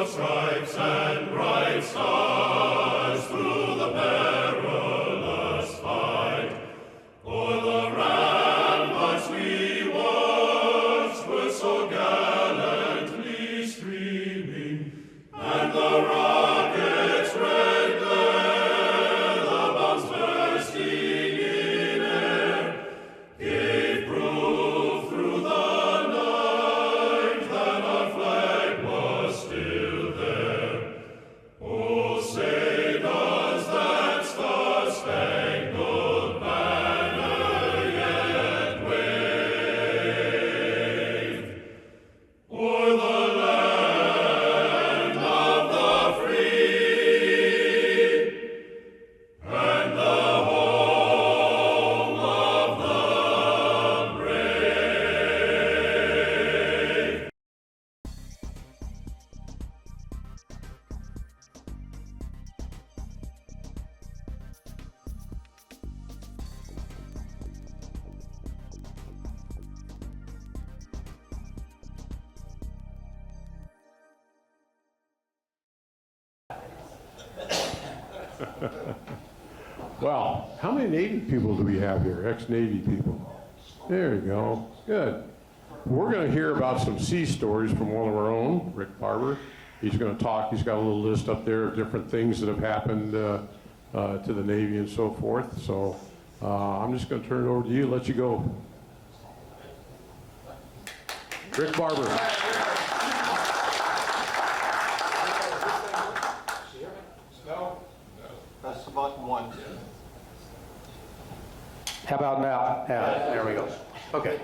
Stripes and bright stars through the perilous fight. O'er the ramparts we watched were so gallantly streaming, and the rockets' red glare, the bombs bursting in air, gave proof through the night that our flag was still there. Oh, say does that star-spangled banner yet wave o'er the land of the free and the home of the brave? Well, how many Navy people do we have here? Ex-Navy people. There you go. Good. We're going to hear about some sea stories from one of our own, Rick Barbour. He's going to talk. He's got a little list up there of different things that have happened to the Navy and so forth. So I'm just going to turn it over to you, let you go. Rick Barbour. Press the button once. How about now? Yeah, there we go. Okay.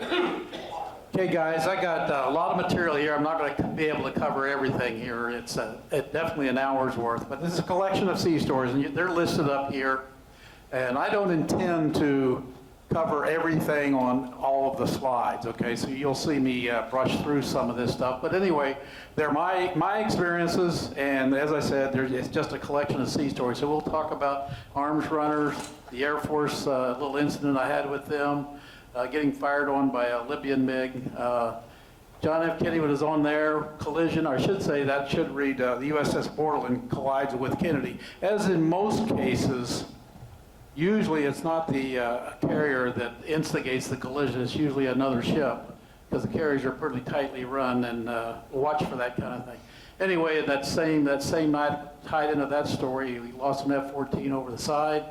Okay, guys, I got a lot of material here. I'm not going to be able to cover everything here. It's definitely an hour's worth, but this is a collection of sea stories, and they're listed up here. And I don't intend to cover everything on all of the slides, okay? So you'll see me brush through some of this stuff. But anyway, they're my experiences, and as I said, it's just a collection of sea stories. So we'll talk about arms runners, the Air Force, little incident I had with them, getting fired on by a Libyan MiG. John F. Kennedy was on there, collision, or I should say that should read the USS Borland collides with Kennedy. As in most cases, usually it's not the carrier that instigates the collision, it's usually another ship, because the carriers are pretty tightly run, and watch for that kind of thing. Anyway, that same night, tied into that story, we lost an F-14 over the side.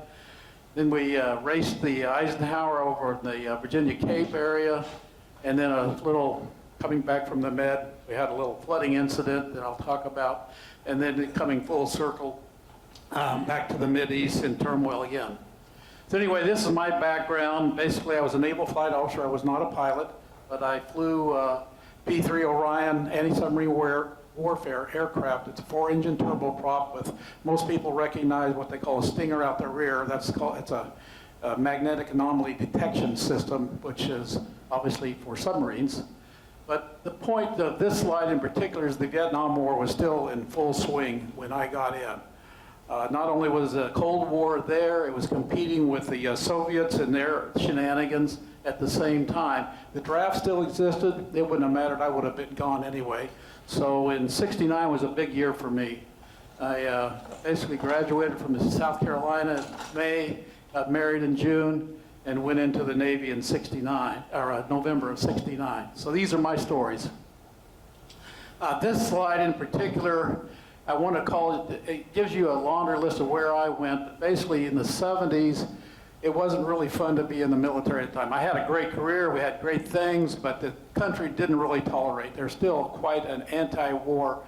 Then we raced the Eisenhower over the Virginia Cape area, and then a little, coming back from the Med, we had a little flooding incident that I'll talk about, and then coming full circle back to the Mideast in turmoil again. So anyway, this is my background. Basically, I was a naval flight officer. I was not a pilot, but I flew P-3 Orion anti-submarine warfare aircraft. It's a 4-engine turboprop with, most people recognize what they call a stinger out the rear. It's a magnetic anomaly detection system, which is obviously for submarines. But the point of this slide in particular is the Vietnam War was still in full swing when I got in. Not only was the Cold War there, it was competing with the Soviets and their shenanigans at the same time. The draft still existed. It wouldn't have mattered. I would have been gone anyway. So in '69 was a big year for me. I basically graduated from South Carolina in May, got married in June, and went into the Navy in '69, or November of '69. So these are my stories. This slide in particular, I want to call it, it gives you a laundry list of where I went. But basically in the 70s, it wasn't really fun to be in the military at the time. I had a great career, we had great things, but the country didn't really tolerate. There's still quite an anti-war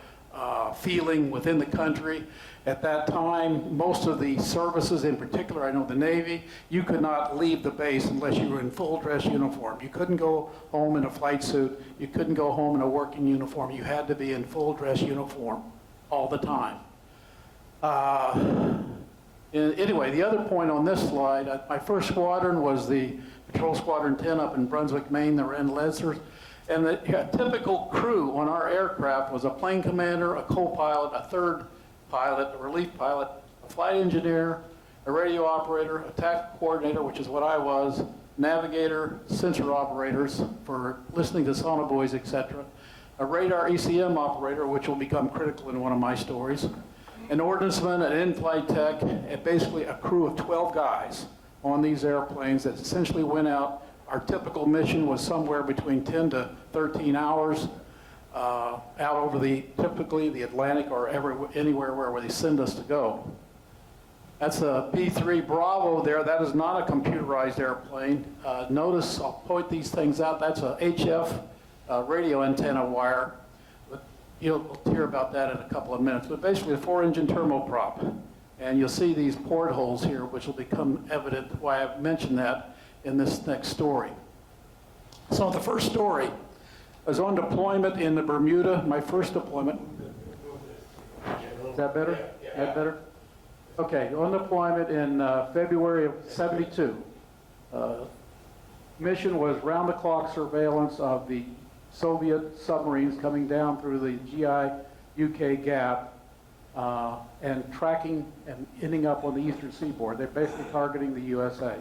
feeling within the country. At that time, most of the services, in particular, I know the Navy, you could not leave the base unless you were in full dress uniform. You couldn't go home in a flight suit. You couldn't go home in a working uniform. You had to be in full dress uniform all the time. Anyway, the other point on this slide, my first squadron was the Patrol Squadron 10 up in Brunswick, Maine, the Ren Lancers. And the typical crew on our aircraft was a plane commander, a co-pilot, a third pilot, a relief pilot, a flight engineer, a radio operator, a tactical coordinator, which is what I was, navigator, sensor operators for listening to sonobuoys, etc., a radar ECM operator, which will become critical in one of my stories, an ordnanceman, an in-flight tech, and basically a crew of 12 guys on these airplanes that essentially went out. Our typical mission was somewhere between 10 to 13 hours out over typically the Atlantic or anywhere where they send us to go. That's a P-3 Bravo there. That is not a computerized airplane. Notice, I'll point these things out. That's a HF radio antenna wire. But you'll hear about that in a couple of minutes. But basically a 4-engine turboprop. And you'll see these portholes here, which will become evident why I've mentioned that in this next story. So the first story was on deployment in the Bermuda, my first deployment. Is that better? Is that better? Okay, on deployment in February of '72. Mission was round-the-clock surveillance of the Soviet submarines coming down through the GI-UK gap and tracking and ending up on the eastern seaboard. They're basically targeting the USA.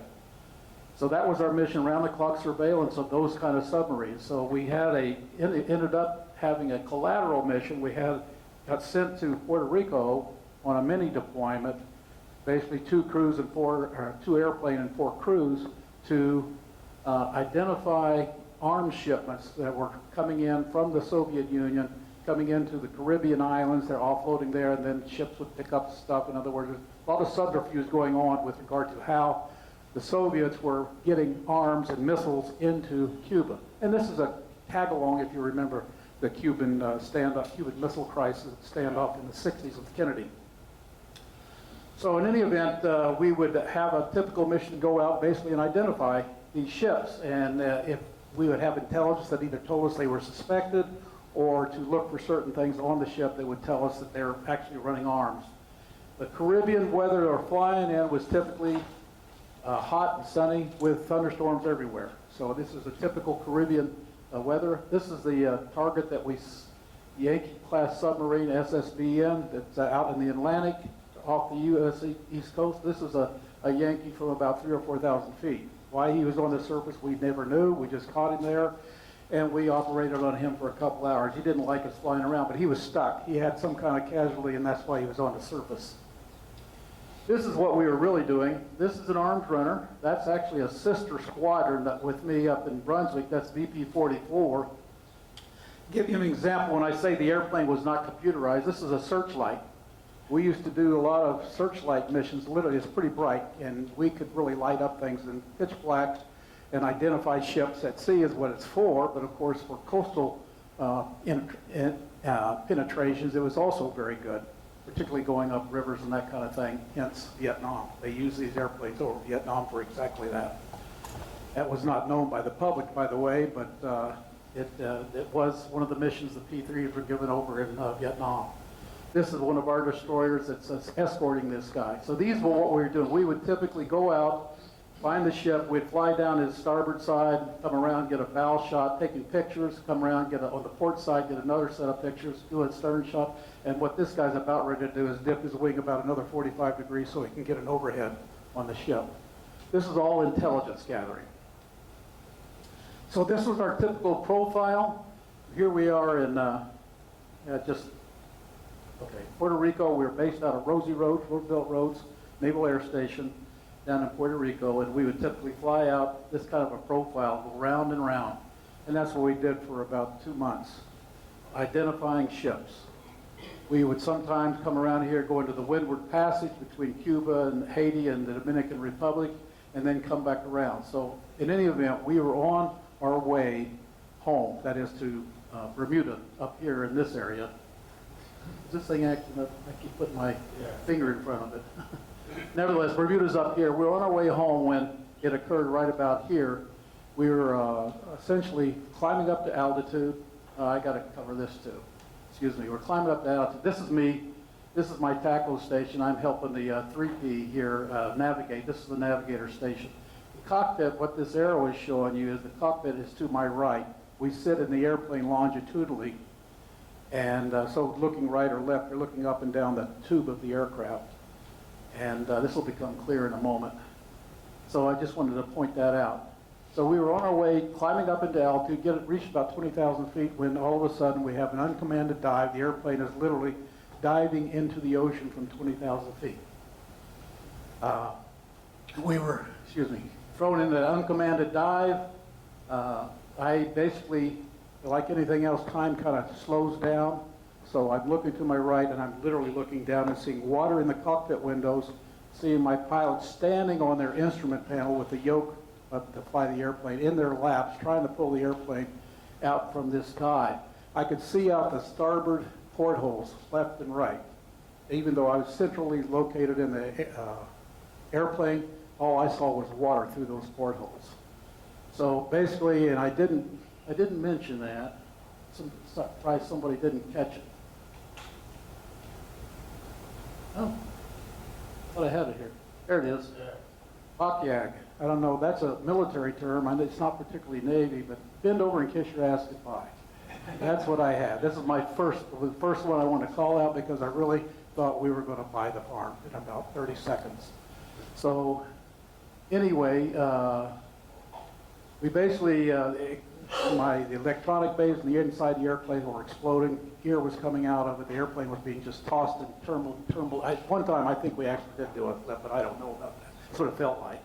So that was our mission, round-the-clock surveillance of those kind of submarines. So we had ended up having a collateral mission. We got sent to Puerto Rico on a mini deployment, basically 2 airplane and 4 crews to identify arms shipments that were coming in from the Soviet Union, coming into the Caribbean islands. They're offloading there, and then ships would pick up stuff. In other words, there's a lot of subterfuge going on with regard to how the Soviets were getting arms and missiles into Cuba. And this is a tag-along, if you remember, the Cuban Cuban Missile Crisis standoff in the 60s with Kennedy. So in any event, we would have a typical mission to go out basically and identify these ships. And if we would have intelligence that either told us they were suspected or to look for certain things on the ship that would tell us that they're actually running arms. The Caribbean weather they're flying in was typically hot and sunny with thunderstorms everywhere. So this is a typical Caribbean weather. This is the target that Yankee-class submarine SSBN that's out in the Atlantic off the U.S. East Coast. This is a Yankee from about 3,000 or 4,000 feet. Why he was on the surface, we never knew. We just caught him there, and we operated on him for a couple hours. He didn't like us flying around, but he was stuck. He had some kind of casualty, and that's why he was on the surface. This is what we were really doing. This is an armed runner. That's actually a sister squadron with me up in Brunswick. That's VP-44. Give you an example when I say the airplane was not computerized. This is a searchlight. We used to do a lot of searchlight missions. Literally, it's pretty bright, and we could really light up things in pitch black and identify ships at sea is what it's for. But of course, for coastal penetrations, it was also very good, particularly going up rivers and that kind of thing, hence Vietnam. They use these airplanes over Vietnam for exactly that. That was not known by the public, by the way, but it was one of the missions the P-3s were given over in Vietnam. This is one of our destroyers that's escorting this guy. So these were what we were doing. We would typically go out, find the ship, we'd fly down his starboard side, come around, get a bow shot, taking pictures, come around, on the port side, get another set of pictures, do a stern shot, and what this guy's about ready to do is dip his wing about another 45 degrees so he can get an overhead on the ship. This is all intelligence gathering. So this was our typical profile. Here we are in Puerto Rico. We were based out of Rosie Roads, Roosevelt Roads, Naval Air Station down in Puerto Rico, and we would typically fly out this kind of a profile, go round and round. And that's what we did for about 2 months, identifying ships. We would sometimes come around here, go into the Windward Passage between Cuba and Haiti and the Dominican Republic, and then come back around. So in any event, we were on our way home, that is to Bermuda, up here in this area. Is this thing acting up? I keep putting my finger in front of it. Nevertheless, Bermuda's up here. We were on our way home when it occurred right about here. We were essentially climbing up to altitude. I got to cover this too. Excuse me. We're climbing up to altitude. This is me. This is my TACO station. I'm helping the 3P here navigate. This is the navigator station. The cockpit, what this arrow is showing you is the cockpit is to my right. we sit in the airplane longitudinally, and so looking right or left, you're looking up and down the tube of the aircraft. And this will become clear in a moment. So I just wanted to point that out. So we were on our way, climbing up into altitude, reached about 20,000 feet, when all of a sudden we have an uncommanded dive. The airplane is literally diving into the ocean from 20,000 feet. We were, thrown into that uncommanded dive. I basically, like anything else, time kind of slows down. So I'm looking to my right, and I'm literally looking down and seeing water in the cockpit windows, seeing my pilots standing on their instrument panel with the yoke to fly the airplane in their laps, trying to pull the airplane out from this dive. I could see out the starboard portholes, left and right. Even though I was centrally located in the airplane, all I saw was water through those portholes. So basically, and I didn't mention that. Surprised somebody didn't catch it. Oh, thought I had it here. There it is. Pakyag. I don't know. That's a military term. It's not particularly Navy, but bend over and kiss your ass goodbye. That's what I had. This is the first one I want to call out because I really thought we were going to buy the farm in about 30 seconds. So anyway, we basically, the electronic bays and the inside the airplane were exploding. Gear was coming out of it. The airplane was being just tossed and tumbled. One time I think we actually did do a flip, but I don't know about that. That's what it felt like.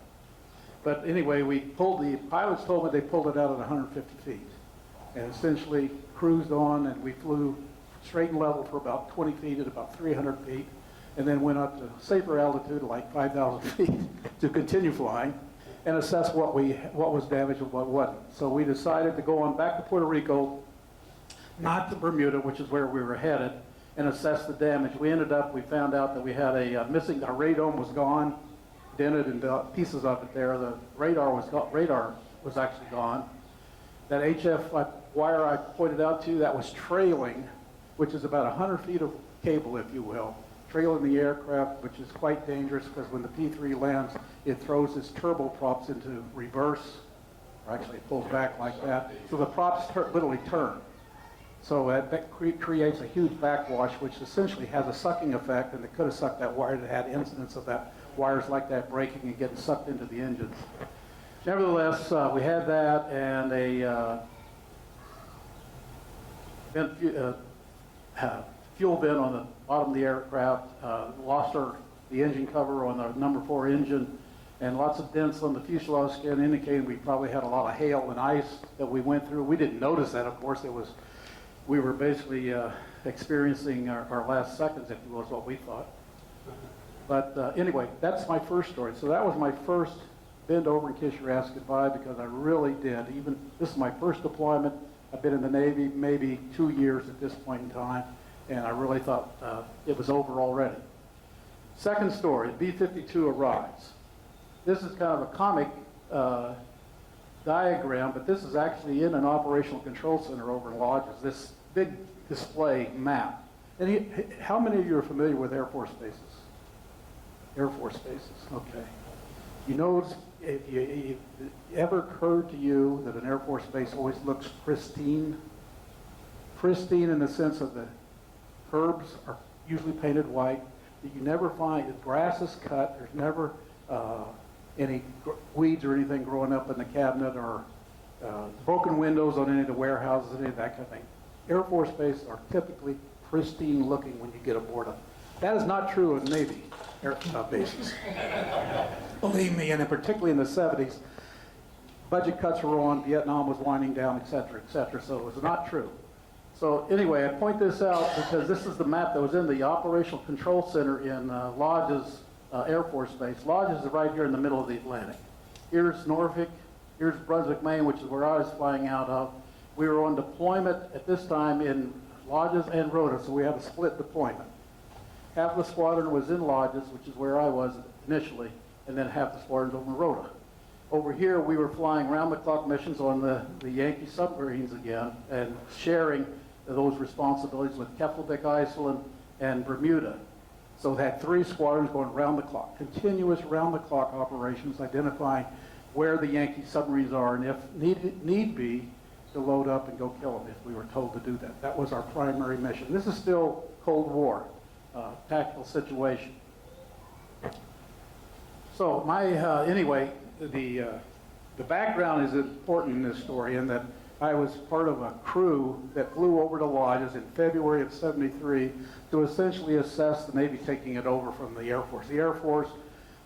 But anyway, the pilots told me they pulled it out at 150 feet and essentially cruised on, and we flew straight and level for about 20 feet at about 300 feet, and then went up to safer altitude, like 5,000 feet, to continue flying and assess what was damaged and what wasn't. So we decided to go on back to Puerto Rico, not to Bermuda, which is where we were headed, and assess the damage. We found out that we had our radome was gone, dented and pieces of it there. The radar was actually gone. That HF wire I pointed out to you, that was trailing, which is about 100 feet of cable, if you will, trailing the aircraft, which is quite dangerous because when the P-3 lands, it throws its turboprops into reverse, or actually it pulls back like that. So the props literally turn. So that creates a huge backwash, which essentially has a sucking effect, and it could have sucked that wire. It had incidents of that wires like that breaking and getting sucked into the engines. Nevertheless, we had that, and a fuel vent on the bottom of the aircraft, lost the engine cover on the number 4 engine, and lots of dents on the fuselage skin indicating we probably had a lot of hail and ice that we went through. We didn't notice that, of course. We were basically experiencing our last seconds, if you will, is what we thought. But anyway, that's my first story. So that was my first bend over and kiss your ass goodbye, because I really did. This is my first deployment. I've been in the Navy maybe 2 years at this point in time, and I really thought it was over already. Second story, B-52 arrives. This is kind of a comic diagram, but this is actually in an operational control center over in Lodges, this big display map. And how many of you are familiar with Air Force bases? Air Force bases, okay. You know, if it ever occurred to you that an Air Force base always looks pristine? Pristine in the sense of the curbs are usually painted white. You never find, the grass is cut, there's never any weeds or anything growing up in the cabinet, or broken windows on any of the warehouses, any of that kind of thing. Air Force bases are typically pristine looking when you get aboard them. That is not true of Navy bases. Believe me, and particularly in the 70s, budget cuts were on, Vietnam was winding down, et cetera, so it was not true. So anyway, I point this out because this is the map that was in the Operational Control Center in Lodges Air Force Base. Lodges is right here in the middle of the Atlantic. Here's Norfolk, here's Brunswick, Maine, which is where I was flying out of. We were on deployment at this time in Lodges and Rota, so we had a split deployment. Half the squadron was in Lodges, which is where I was initially, and then half the squadron's over in Rota. Over here, we were flying round-the-clock missions on the Yankee submarines again, and sharing those responsibilities with Keflavik Island and Bermuda. So we had 3 squadrons going round the clock, continuous round-the-clock operations, identifying where the Yankee submarines are, and if need be, to load up and go kill them if we were told to do that. That was our primary mission. This is still Cold War, tactical situation. So anyway, the background is important in this story in that I was part of a crew that flew over to Lodges in February of '73 to essentially assess the Navy taking it over from the Air Force. The Air Force,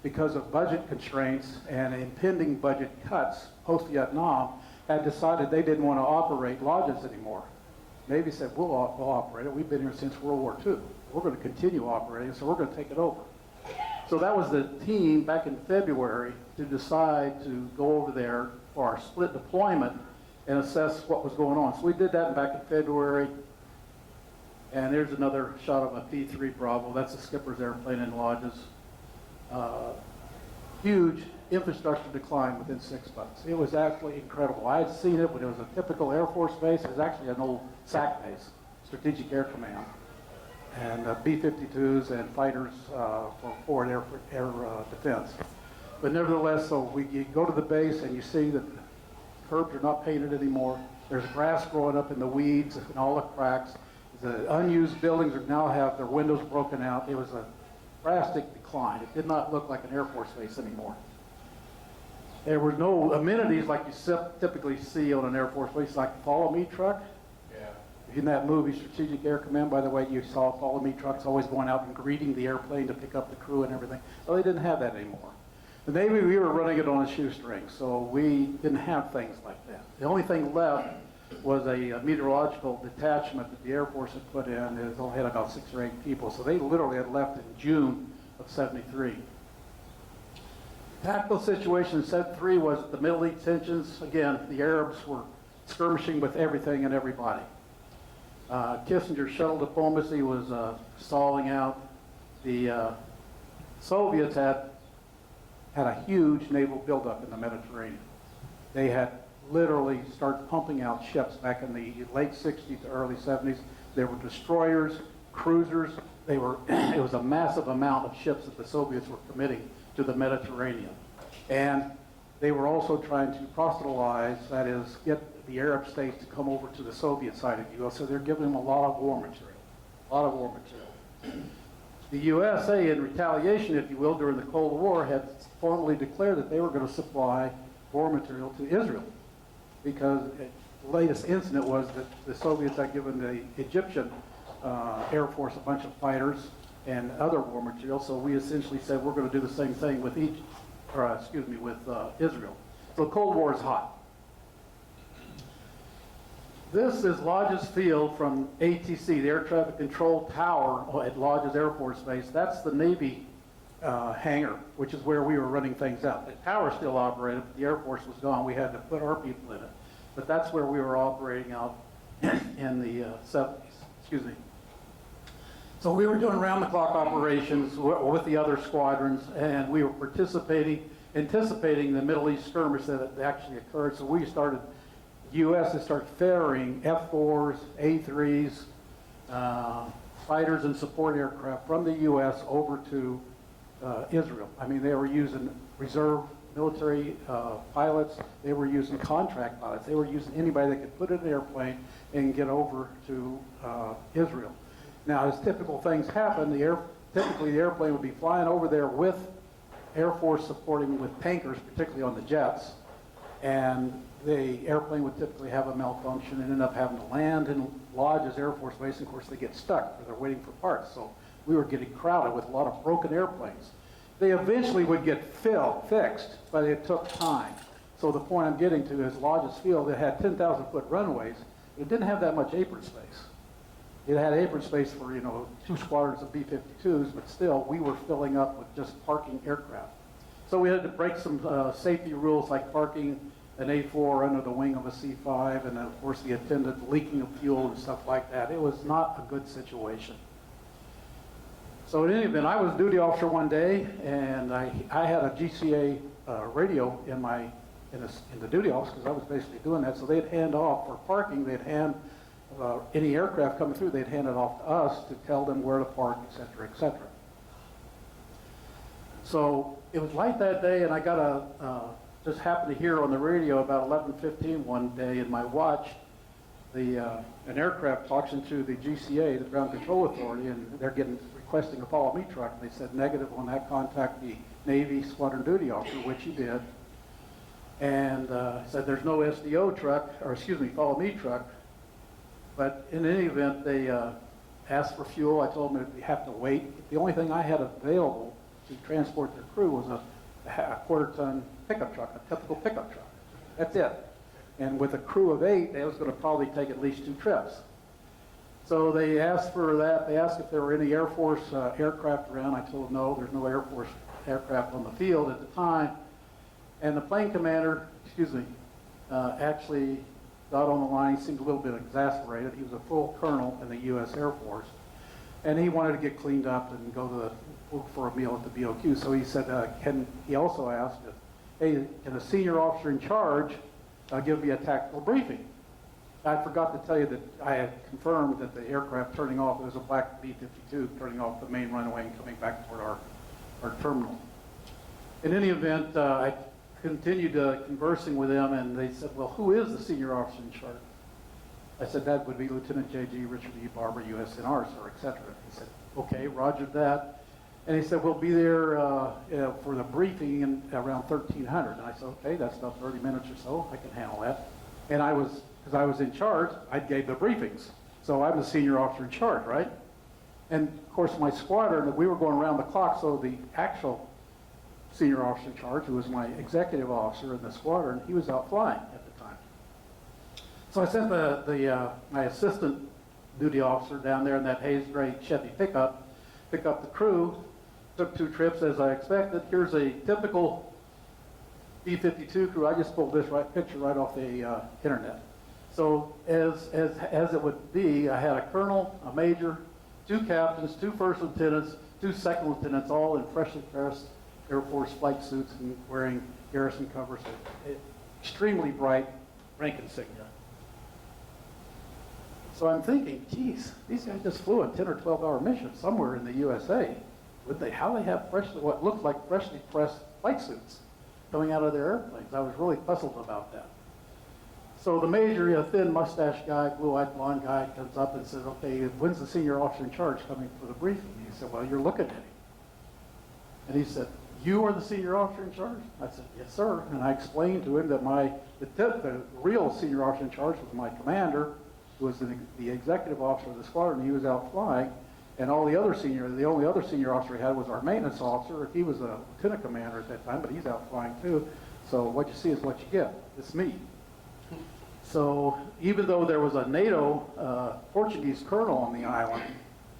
because of budget constraints and impending budget cuts post-Vietnam, had decided they didn't want to operate Lodges anymore. Navy said, we'll operate it. We've been here since World War II. We're going to continue operating, so we're going to take it over. So that was the team back in February to decide to go over there for our split deployment and assess what was going on. So we did that back in February. And there's another shot of a P-3 Bravo. That's the skipper's airplane in Lodges. Huge infrastructure decline within 6 months. It was absolutely incredible. I had seen it when it was a typical Air Force base. It was actually an old SAC base, Strategic Air Command. And B-52s and fighters for forward air defense. But nevertheless, so you go to the base and you see that the curbs are not painted anymore. There's grass growing up in the weeds and all the cracks. The unused buildings now have their windows broken out. It was a drastic decline. It did not look like an Air Force base anymore. There were no amenities like you typically see on an Air Force base, like the Follow Me truck. In that movie, Strategic Air Command, by the way, you saw Follow Me trucks always going out and greeting the airplane to pick up the crew and everything. Well, they didn't have that anymore. The Navy, we were running it on a shoestring, so we didn't have things like that. The only thing left was a meteorological detachment that the Air Force had put in. It only had about 6 or 8 people, so they literally had left in June of '73. Tactical situation in '73 was the Middle East tensions. Again, the Arabs were skirmishing with everything and everybody. Kissinger's shuttle diplomacy was stalling out. The Soviets had a huge naval buildup in the Mediterranean. They had literally started pumping out ships back in the late 60s to early 70s. There were destroyers, cruisers. It was a massive amount of ships that the Soviets were committing to the Mediterranean. And they were also trying to proselytize, that is, get the Arab states to come over to the Soviet side of the U.S., so they're giving them a lot of war material, The USA, in retaliation, if you will, during the Cold War, had formally declared that they were going to supply war material to Israel, because the latest incident was that the Soviets had given the Egyptian Air Force a bunch of fighters and other war material, so we essentially said we're going to do the same thing with Israel. So the Cold War is hot. This is Lodges Field from ATC, the Air Traffic Control Tower at Lodges Air Force Base. That's the Navy hangar, which is where we were running things out. The tower still operated, but the Air Force was gone. We had to put our people in it. But that's where we were operating out in the 70s. So we were doing round-the-clock operations with the other squadrons, and we were anticipating the Middle East skirmish that actually occurred. So we started, the U.S. had started ferrying F-4s, A-3s, fighters and support aircraft from the U.S. over to Israel. I mean, they were using reserve military pilots. They were using contract pilots. They were using anybody that could put in an airplane and get over to Israel. Now, as typical things happen, typically the airplane would be flying over there with Air Force supporting with tankers, particularly on the jets, and the airplane would typically have a malfunction and end up having to land in Lodges Air Force Base. And of course, they get stuck because they're waiting for parts. So we were getting crowded with a lot of broken airplanes. They eventually would get fixed, but it took time. So the point I'm getting to is Lodges Field, it had 10,000-foot runways. It didn't have that much apron space. It had apron space for, 2 squadrons of B-52s, but still, we were filling up with just parking aircraft. So we had to break some safety rules like parking an A-4 under the wing of a C-5, and then, of course, the attendant leaking of fuel and stuff like that. It was not a good situation. So in any event, I was a duty officer one day, and I had a GCA radio in the duty office, because I was basically doing that. So they'd hand off for parking. They'd hand any aircraft coming through. They'd hand it off to us to tell them where to park, et cetera, et cetera. So it was light that day, and I got just happened to hear on the radio about 11:15 one day in my watch, an aircraft talks into the GCA, the Ground Control Authority, and they're requesting a follow me truck. They said negative on that, contact the Navy Squadron Duty Officer, which he did. And said there's no SDO truck, or excuse me, follow me truck. But in any event, they asked for fuel. I told them that we have to wait. The only thing I had available to transport their crew was a quarter-ton pickup truck, a typical pickup truck. That's it. And with a crew of 8, they was going to probably take at least 2 trips. So they asked for that. They asked if there were any Air Force aircraft around. I told them no, there's no Air Force aircraft on the field at the time. And the plane commander, actually got on the line. He seemed a little bit exasperated. He was a full colonel in the U.S. Air Force. And he wanted to get cleaned up and go for a meal at the BOQ. So he said, he also asked, hey, can a senior officer in charge give me a tactical briefing? I forgot to tell you that I had confirmed that the aircraft turning off, it was a black B-52 turning off the main runway and coming back toward our terminal. In any event, I continued conversing with them, and they said, well, who is the senior officer in charge? I said, that would be Lieutenant J.G. Richard E. Barbour, USNR, sir, et cetera. He said, okay, roger that. And he said, we'll be there for the briefing in around 1300. And I said, okay, that's about 30 minutes or so. I can handle that. And because I was in charge, I gave the briefings. So I'm the senior officer in charge, right? And of course, my squadron, we were going around the clock, so the actual senior officer in charge, who was my executive officer in the squadron, he was out flying at the time. So I sent my assistant duty officer down there in that haze gray Chevy pickup, pick up the crew, took 2 trips as I expected. Here's a typical B-52 crew. I just pulled this picture right off the internet. So as it would be, I had a colonel, a major, 2 captains, 2 first lieutenants, 2 second lieutenants, all in freshly pressed Air Force flight suits and wearing garrison covers, extremely bright rank insignia. So I'm thinking, geez, these guys just flew a 10 or 12-hour mission somewhere in the USA. How they have what looked like freshly pressed flight suits coming out of their airplanes? I was really puzzled about that. So the major, a thin mustache guy, blue-eyed blonde guy, comes up and says, okay, when's the senior officer in charge coming for the briefing? He said, well, you're looking at him. And he said, you are the senior officer in charge? I said, yes, sir. And I explained to him that the real senior officer in charge was my commander, who was the executive officer of the squadron. He was out flying. And the only other senior officer he had was our maintenance officer. He was a lieutenant commander at that time, but he's out flying too. So what you see is what you get. It's me. So even though there was a NATO Portuguese colonel on the island,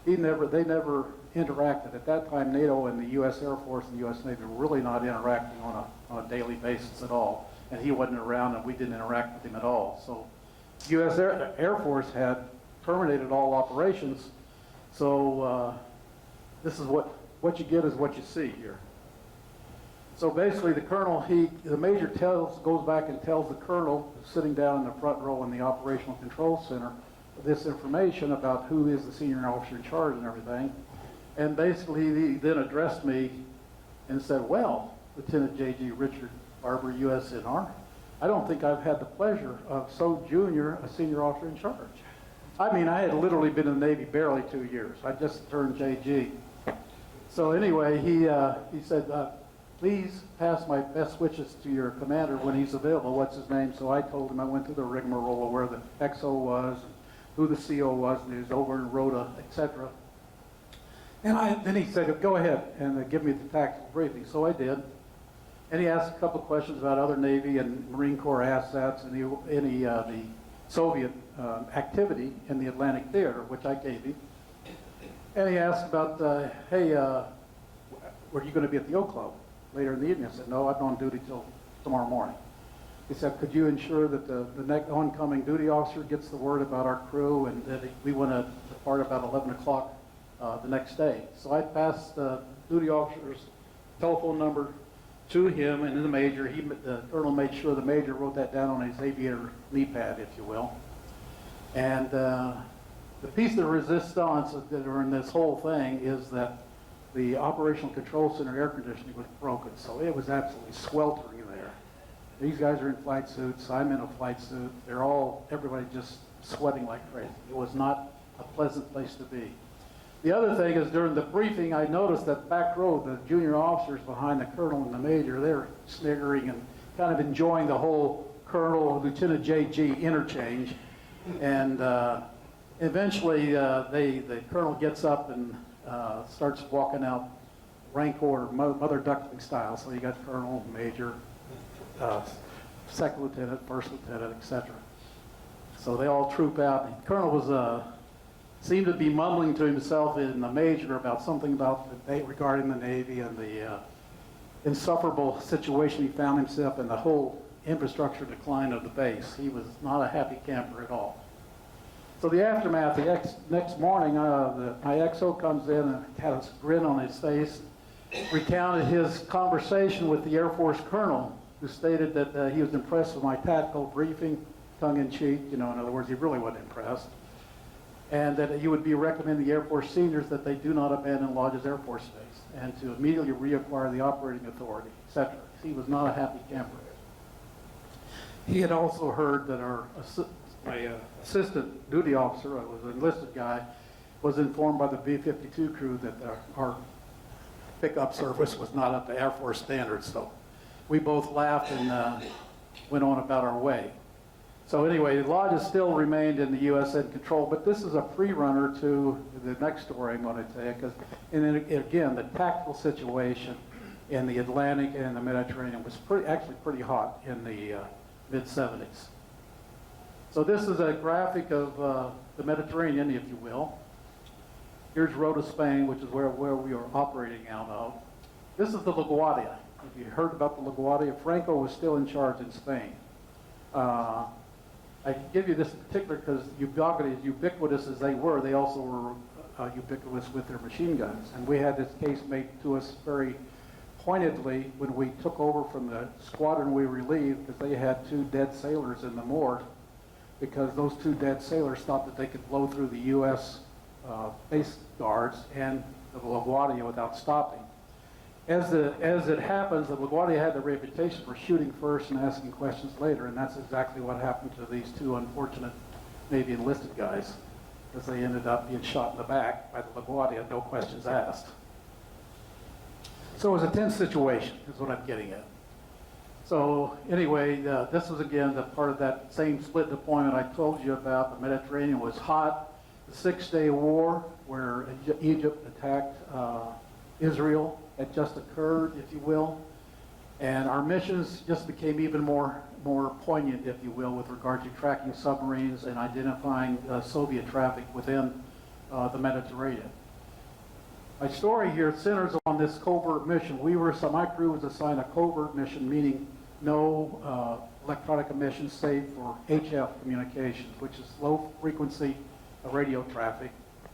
they never interacted. At that time, NATO and the U.S. Air Force and the U.S. Navy were really not interacting on a daily basis at all. And he wasn't around, and we didn't interact with him at all. So U.S. Air Force had terminated all operations. So this is what you get is what you see here. So basically, the major goes back and tells the colonel sitting down in the front row in the operational control center this information about who is the senior officer in charge and everything. And basically, he then addressed me and said, well, Lieutenant J.G. Richard Barbour, USNR, I don't think I've had the pleasure of so junior a senior officer in charge. I mean, I had literally been in the Navy barely 2 years. I just turned JG. So anyway, he said, please pass my best wishes to your commander when he's available. What's his name? So I told him I went through the rigmarole of where the XO was, and who the CO was, and he was over in Rhoda, etc. And then he said, go ahead and give me the tactical briefing. So I did. And he asked a couple of questions about other Navy and Marine Corps assets and the Soviet activity in the Atlantic Theater, which I gave him. And he asked about, hey, were you going to be at the Oak Club later in the evening? I said, no, I'm on duty till tomorrow morning. He said, could you ensure that the next oncoming duty officer gets the word about our crew and that we want to depart about 11 o'clock the next day? So I passed the duty officer's telephone number to him and then the major. The colonel made sure the major wrote that down on his aviator knee pad, if you will. And the piece de resistance that are in this whole thing is that the operational control center air conditioning was broken, so it was absolutely sweltering there. These guys are in flight suits. I'm in a flight suit. Everybody just sweating like crazy. It was not a pleasant place to be. The other thing is during the briefing, I noticed that back row, the junior officers behind the colonel and the major, they're sniggering and kind of enjoying the whole Colonel, Lieutenant JG interchange. And eventually, the colonel gets up and starts walking out rank order, mother duckling style. So you got colonel, major, second lieutenant, first lieutenant, etc. So they all troop out. And the colonel was seemed to be mumbling to himself in the major about something about regarding the Navy and the insufferable situation he found himself in, the whole infrastructure decline of the base. He was not a happy camper at all. So the aftermath, next morning, my XO comes in and had a grin on his face, recounted his conversation with the Air Force colonel, who stated that he was impressed with my tactical briefing, tongue-in-cheek, in other words, he really wasn't impressed, and that he would be recommending the Air Force seniors that they do not abandon Lodge's Air Force Base and to immediately reacquire the operating authority, etc. He was not a happy camper. He had also heard that my assistant duty officer, who was an enlisted guy, was informed by the B-52 crew that our pickup service was not up to Air Force standards. So we both laughed and went on about our way. So anyway, the Lodges still remained in the USN control, but this is a pre-runner to the next story I'm going to tell you, and then again, the tactical situation in the Atlantic and the Mediterranean was actually pretty hot in the mid-70s. So this is a graphic of the Mediterranean, if you will. Here's Rota, Spain, which is where we are operating out of. This is the LaGuardia. If you heard about the LaGuardia, Franco was still in charge in Spain. I can give you this in particular because ubiquitous as they were, they also were ubiquitous with their machine guns. And we had this case made to us very pointedly when we took over from the squadron we relieved, because they had 2 dead sailors in the morgue, because those 2 dead sailors thought that they could blow through the U.S. Base guards and the LaGuardia without stopping. As it happens, the LaGuardia had the reputation for shooting first and asking questions later, and that's exactly what happened to these 2 unfortunate Navy enlisted guys, because they ended up being shot in the back by the LaGuardia, no questions asked. So it was a tense situation, is what I'm getting at. So anyway, this was again the part of that same split deployment I told you about. The Mediterranean was hot. The 6-day war, where Egypt attacked Israel, had just occurred, if you will. And our missions just became even more poignant, if you will, with regard to tracking submarines and identifying Soviet traffic within the Mediterranean. My story here centers on this covert mission. My crew was assigned a covert mission, meaning no electronic emissions save for HF communications, which is low frequency radio traffic.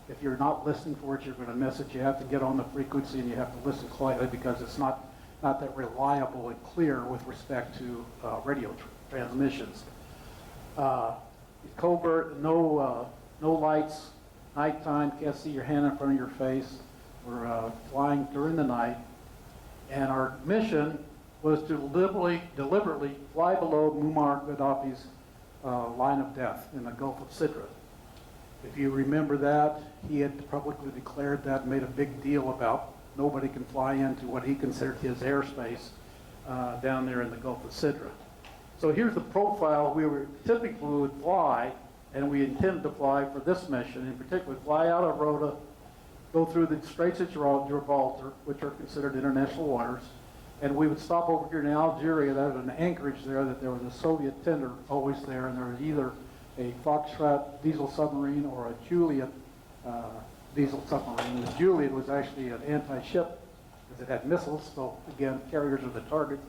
If you're not listening for it, you're going to miss it. You have to get on the frequency and you have to listen quietly because it's not that reliable and clear with respect to radio transmissions. Covert, no lights, nighttime, can't see your hand in front of your face. We're flying during the night, and our mission was to deliberately fly below Muammar Gaddafi's line of death in the Gulf of Sidra. If you remember that, he had publicly declared that, made a big deal about nobody can fly into what he considered his airspace down there in the Gulf of Sidra. So here's the profile we would fly, and we intended to fly for this mission, in particular, fly out of Rota, go through the Straits of Gibraltar, which are considered international waters, and we would stop over here in Algeria. There was an anchorage there that there was a Soviet tender always there, and there was either a Foxtrot diesel submarine or a Juliet diesel submarine. The Juliet was actually an anti-ship because it had missiles, so again, carriers are the target.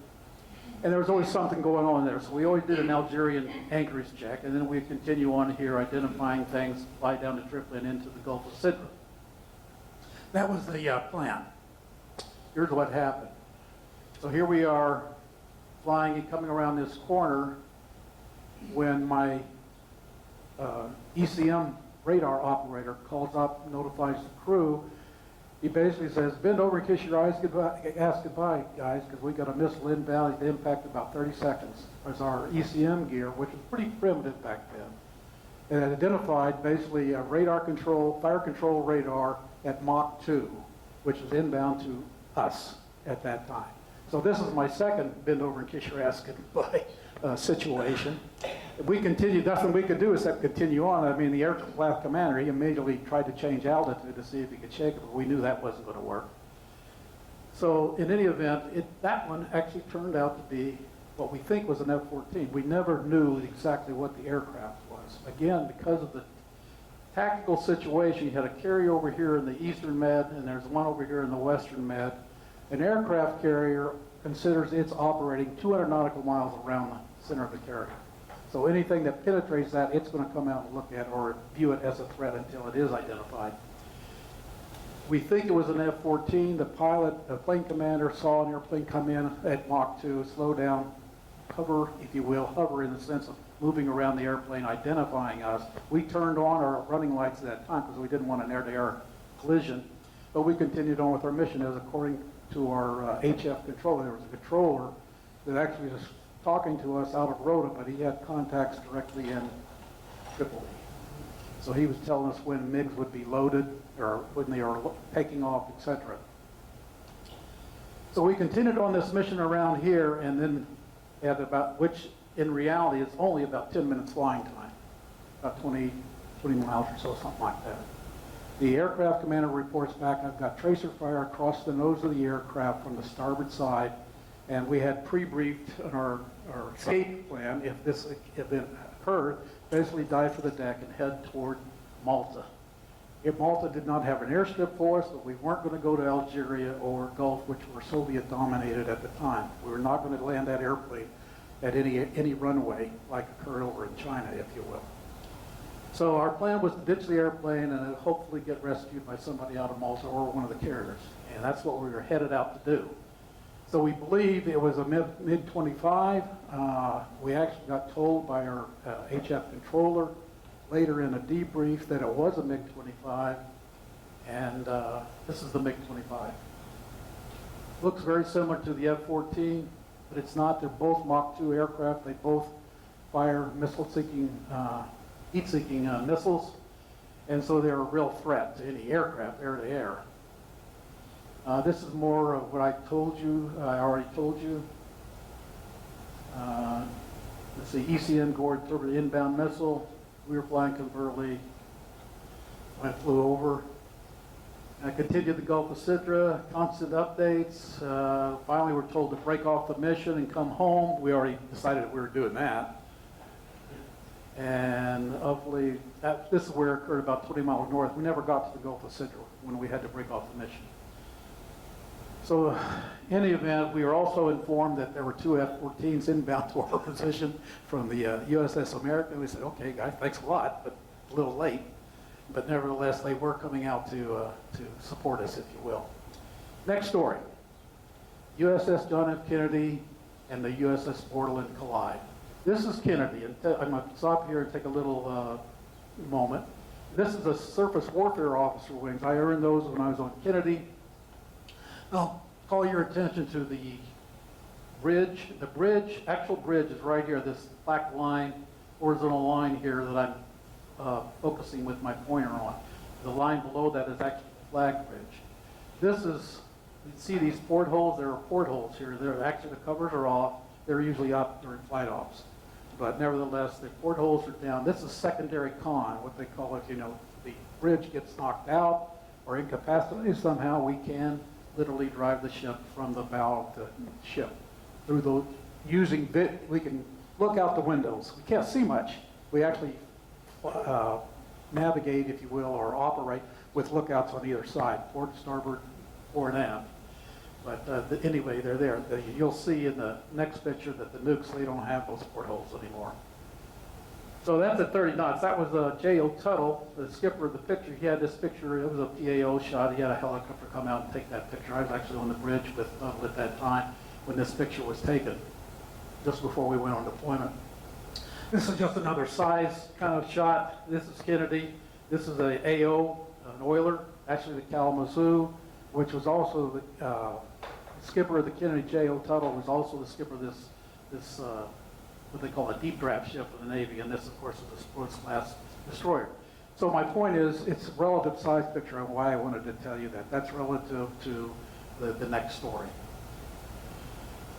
And there was always something going on there, so we always did an Algerian anchorage check, and then we continue on here identifying things, fly down to Tripoli and into the Gulf of Sidra. That was the plan. Here's what happened. So here we are flying and coming around this corner when my ECM radar operator calls up, notifies the crew. He basically says, bend over and kiss your eyes goodbye, ask goodbye, guys, because we got a missile inbound. It impacted about 30 seconds. As our ECM gear, which was pretty primitive back then. And it identified basically a radar control, fire control radar at Mach 2, which was inbound to us at that time. So this is my second bend over and kiss your ass goodbye situation. We continued, nothing we could do except continue on. I mean, the aircraft commander, he immediately tried to change altitude to see if he could shake it, but we knew that wasn't going to work. So in any event, that one actually turned out to be what we think was an F-14. We never knew exactly what the aircraft was. Again, because of the tactical situation, you had a carryover here in the Eastern Med, and there's one over here in the Western Med. An aircraft carrier considers it's operating 200 nautical miles around the center of the carrier. So anything that penetrates that, it's going to come out and look at or view it as a threat until it is identified. We think it was an F-14. The pilot, the plane commander, saw an airplane come in at Mach 2, slow down, hover, if you will, hover in the sense of moving around the airplane, identifying us. We turned on our running lights at that time because we didn't want an air-to-air collision, but we continued on with our mission as according to our HF controller. There was a controller that actually was talking to us out of Rota, but he had contacts directly in Tripoli. So he was telling us when MiGs would be loaded or when they are taking off, etc. So we continued on this mission around here, and then at about, which in reality is only about 10 minutes flying time, about 20 miles or so, something like that. The aircraft commander reports back, I've got tracer fire across the nose of the aircraft from the starboard side, and we had pre-briefed on our escape plan if this event occurred, basically dive for the deck and head toward Malta. If Malta did not have an airstrip for us, but we weren't going to go to Algeria or Gulf, which were Soviet dominated at the time. We were not going to land that airplane at any runway like occurred over in China, if you will. So our plan was to ditch the airplane and then hopefully get rescued by somebody out of Malta or one of the carriers. And that's what we were headed out to do. So we believe it was a MiG-25. We actually got told by our HF controller later in a debrief that it was a MiG-25, and this is the MiG-25. Looks very similar to the F-14, but it's not. They're both Mach 2 aircraft. They both fire missile-seeking, heat-seeking missiles, and so they're a real threat to any aircraft, air-to-air. This is more of what I told you, I already told you. Let's see, ECM Gord turbine inbound missile. We were flying covertly. I flew over. I continued the Gulf of Sidra, constant updates. Finally, we're told to break off the mission and come home. We already decided we were doing that. And hopefully, this is where it occurred about 20 miles north. We never got to the Gulf of Sidra when we had to break off the mission. So in the event, we were also informed that there were two F-14s inbound to our position from the USS America. We said, okay, guys, thanks a lot, but a little late. But nevertheless, they were coming out to support us, if you will. Next story. USS John F. Kennedy and the USS Borderland collide. This is Kennedy. And I'm going to stop here and take a little moment. This is a surface warfare officer wings. I earned those when I was on Kennedy. I'll call your attention to the bridge. The bridge, actual bridge is right here, this black line, horizontal line here that I'm focusing with my pointer on. The line below that is actually the flag bridge. This is, you see these portholes, there are portholes here. They're actually, the covers are off. They're usually up during flight ops. But nevertheless, the portholes are down. This is secondary con, what they call it, you know, the bridge gets knocked out or incapacitated somehow, we can literally drive the ship from the bow of the ship through the, we can look out the windows. We can't see much. We actually navigate, if you will, or operate with lookouts on either side, port, starboard, fore and aft. But anyway, they're there. You'll see in the next picture that the nukes, they don't have those portholes anymore. So that's at 30 knots. That was J.O. Tuttle, the skipper of the picture. He had this picture. It was a PAO shot. He had a helicopter come out and take that picture. I was actually on the bridge with Tuttle at that time when this picture was taken, just before we went on deployment. This is just another size kind of shot. This is Kennedy. This is a AO, an oiler, actually the Kalamazoo. which was also the skipper of the Kennedy J.O. Tuttle, was also the skipper of this what they call a deep draft ship of the Navy, and this, of course, is a sports-class destroyer. So my point is, it's a relative size picture of why I wanted to tell you that. That's relative to the next story.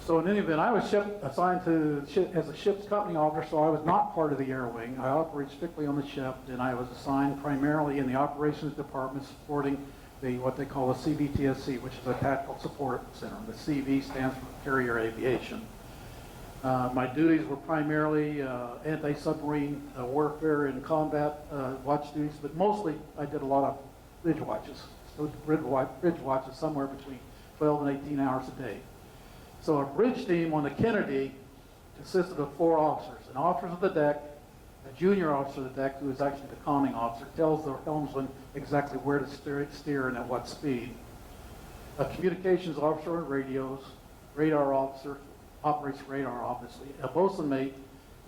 So in any event, I was assigned as a ship's company officer, so I was not part of the air wing. I operated strictly on the ship, and I was assigned primarily in the operations department supporting what they call a CVTSC, which is a Tactical Support Center. The CV stands for Carrier Aviation. My duties were primarily anti-submarine warfare and combat watch duties, but mostly I did a lot of bridge watches. So bridge watches somewhere between 12 and 18 hours a day. So our bridge team on the Kennedy consisted of 4 officers. An officer of the deck, a junior officer of the deck, who is actually the conning officer, tells the helmsman exactly where to steer and at what speed. A communications officer on radios, radar officer, operates radar, obviously, a bosun mate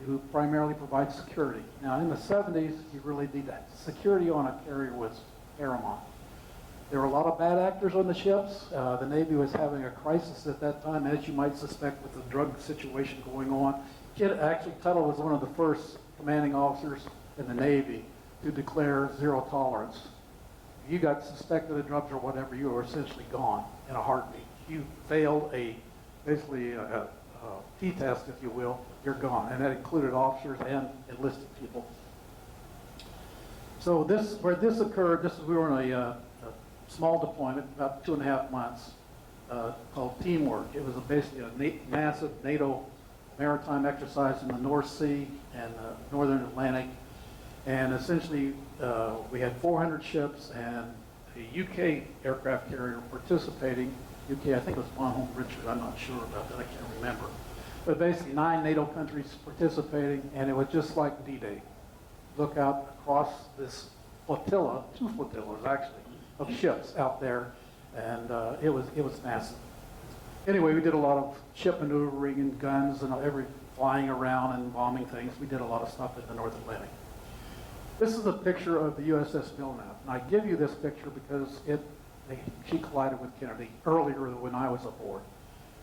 who primarily provides security. Now, in the 70s, you really need that. Security on a carrier was paramount. There were a lot of bad actors on the ships. The Navy was having a crisis at that time, as you might suspect, with the drug situation going on. Actually, Tuttle was one of the first commanding officers in the Navy to declare zero tolerance. If you got suspected of drugs or whatever, you were essentially gone in a heartbeat. You failed basically a T-test, if you will, you're gone. And that included officers and enlisted people. So where this occurred, we were in a small deployment, about 2.5 months, called Teamwork. It was basically a massive NATO maritime exercise in the North Sea and Northern Atlantic. And essentially, we had 400 ships and a UK aircraft carrier participating. UK, I think it was Bonhomme Richard, I'm not sure about that, I can't remember. But basically 9 NATO countries participating, and it was just like D-Day. Look out across this flotilla, 2 flotillas actually, of ships out there, and it was massive. Anyway, we did a lot of ship maneuvering and guns and flying around and bombing things. We did a lot of stuff in the North Atlantic. This is a picture of the USS Belknap, and I give you this picture because she collided with Kennedy earlier than when I was aboard.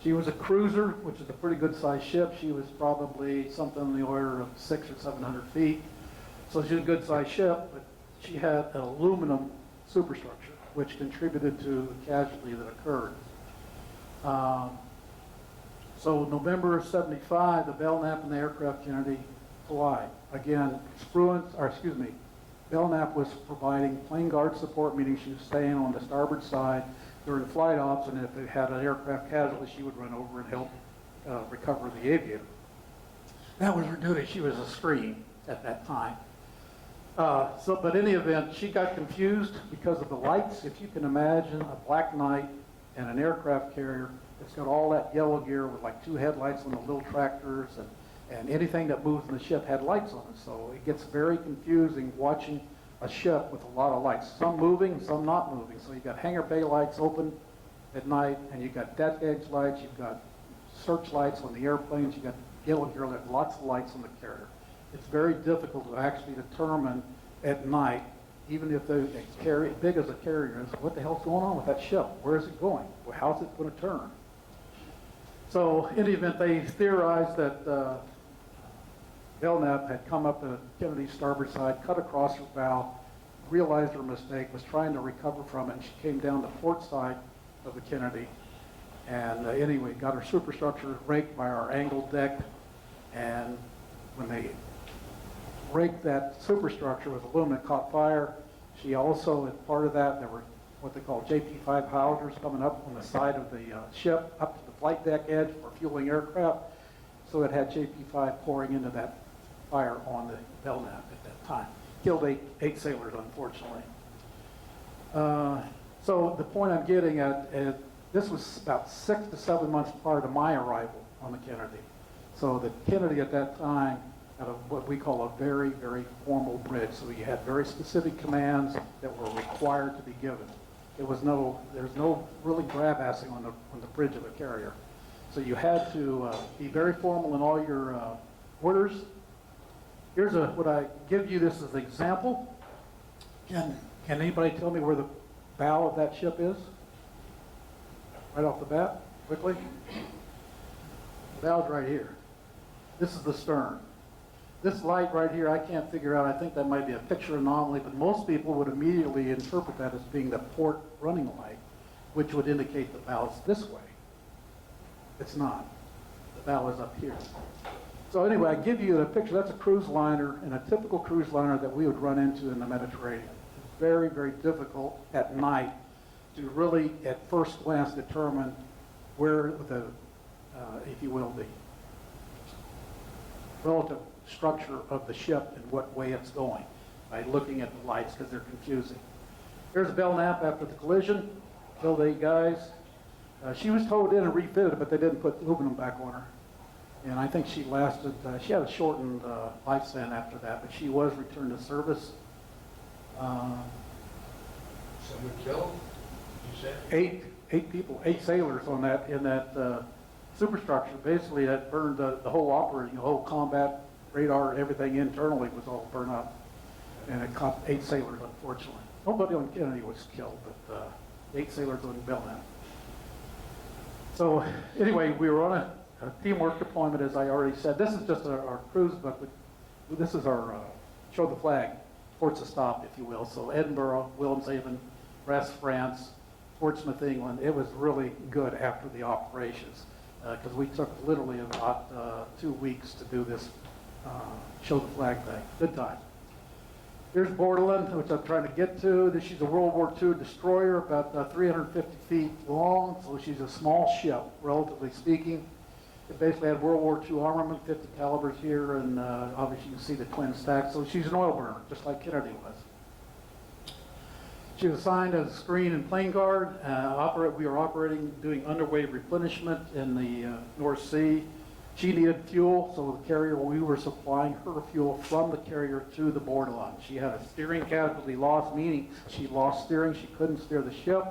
She was a cruiser, which is a pretty good sized ship. She was probably something in the order of 600 or 700 feet. So she's a good sized ship, but she had an aluminum superstructure, which contributed to the casualty that occurred. So November of '75, the Belknap and the aircraft Kennedy collide. Again, Belknap was providing plane guard support, meaning she was staying on the starboard side during flight ops, and if it had an aircraft casualty, she would run over and help recover the aviator. That was her duty. She was a screen at that time. But in any event, she got confused because of the lights. If you can imagine a black night and an aircraft carrier that's got all that yellow gear with like 2 headlights on the little tractors, and anything that moves in the ship had lights on it. So it gets very confusing watching a ship with a lot of lights, some moving, some not moving. So you've got hangar bay lights open at night, and you've got deck edge lights, you've got searchlights on the airplanes, you've got yellow gear, lots of lights on the carrier. It's very difficult to actually determine at night, even if the carrier, big as a carrier is, what the hell's going on with that ship? Where is it going? Well, how's it going to turn? So in the event, they theorized that Belknap had come up to Kennedy's starboard side, cut across her bow, realized her mistake, was trying to recover from it, and she came down the port side of the Kennedy. And anyway, got her superstructure raked by our angled deck, and when they raked that superstructure with aluminum, it caught fire. She also, as part of that, there were what they call JP5 housers coming up on the side of the ship, up to the flight deck edge for fueling aircraft. So it had JP5 pouring into that fire on the Belknap at that time. Killed eight sailors, unfortunately. So the point I'm getting at is this was about 6 to 7 months prior to my arrival on the Kennedy. So the Kennedy at that time had what we call a very, very formal bridge. So you had very specific commands that were required to be given. There's no really grab-assing on the bridge of a carrier. So you had to be very formal in all your orders. Here's what I give you this as an example. Can anybody tell me where the bow of that ship is? right off the bat, quickly. The bow's right here. This is the stern. This light right here, I can't figure out. I think that might be a picture anomaly, but most people would immediately interpret that as being the port running light, which would indicate the bow's this way. It's not. The bow is up here. So anyway, I give you the picture. That's a cruise liner, and a typical cruise liner that we would run into in the Mediterranean. It's very, very difficult at night to really, at first glance, determine where the, if you will, the relative structure of the ship and what way it's going by looking at the lights, because they're confusing. Here's Belknap after the collision. Killed 8 guys. She was towed in and refitted, but they didn't put aluminum back on her. And I think she lasted, she had a shortened lifespan after that, but she was returned to service. Someone killed, you said? 8 people, 8 sailors on that, in that superstructure. Basically, that burned the whole operating, the whole combat radar, everything internally was all burned up. And it caught 8 sailors, unfortunately. Nobody on Kennedy was killed, but 8 sailors on Belknap. So anyway, we were on a teamwork deployment, as I already said. This is just our cruise, but this is our show the flag, ports of stop, if you will. So Edinburgh, Wilhelmshaven, Brest, France, Portsmouth, England. It was really good after the operations because we took literally about 2 weeks to do this show the flag thing. Good time. Here's Borderland, which I'm trying to get to. She's a World War II destroyer, about 350 feet long, so she's a small ship, relatively speaking. It basically had World War II armament, 50 calibers here, and obviously you can see the twin stacks. So she's an oil burner, just like Kennedy was. She was assigned as screen and plane guard. We were operating, doing underway replenishment in the North Sea. She needed fuel, so the carrier, we were supplying her fuel from the carrier to the borderline. She had a steering casualty loss, meaning she lost steering, she couldn't steer the ship,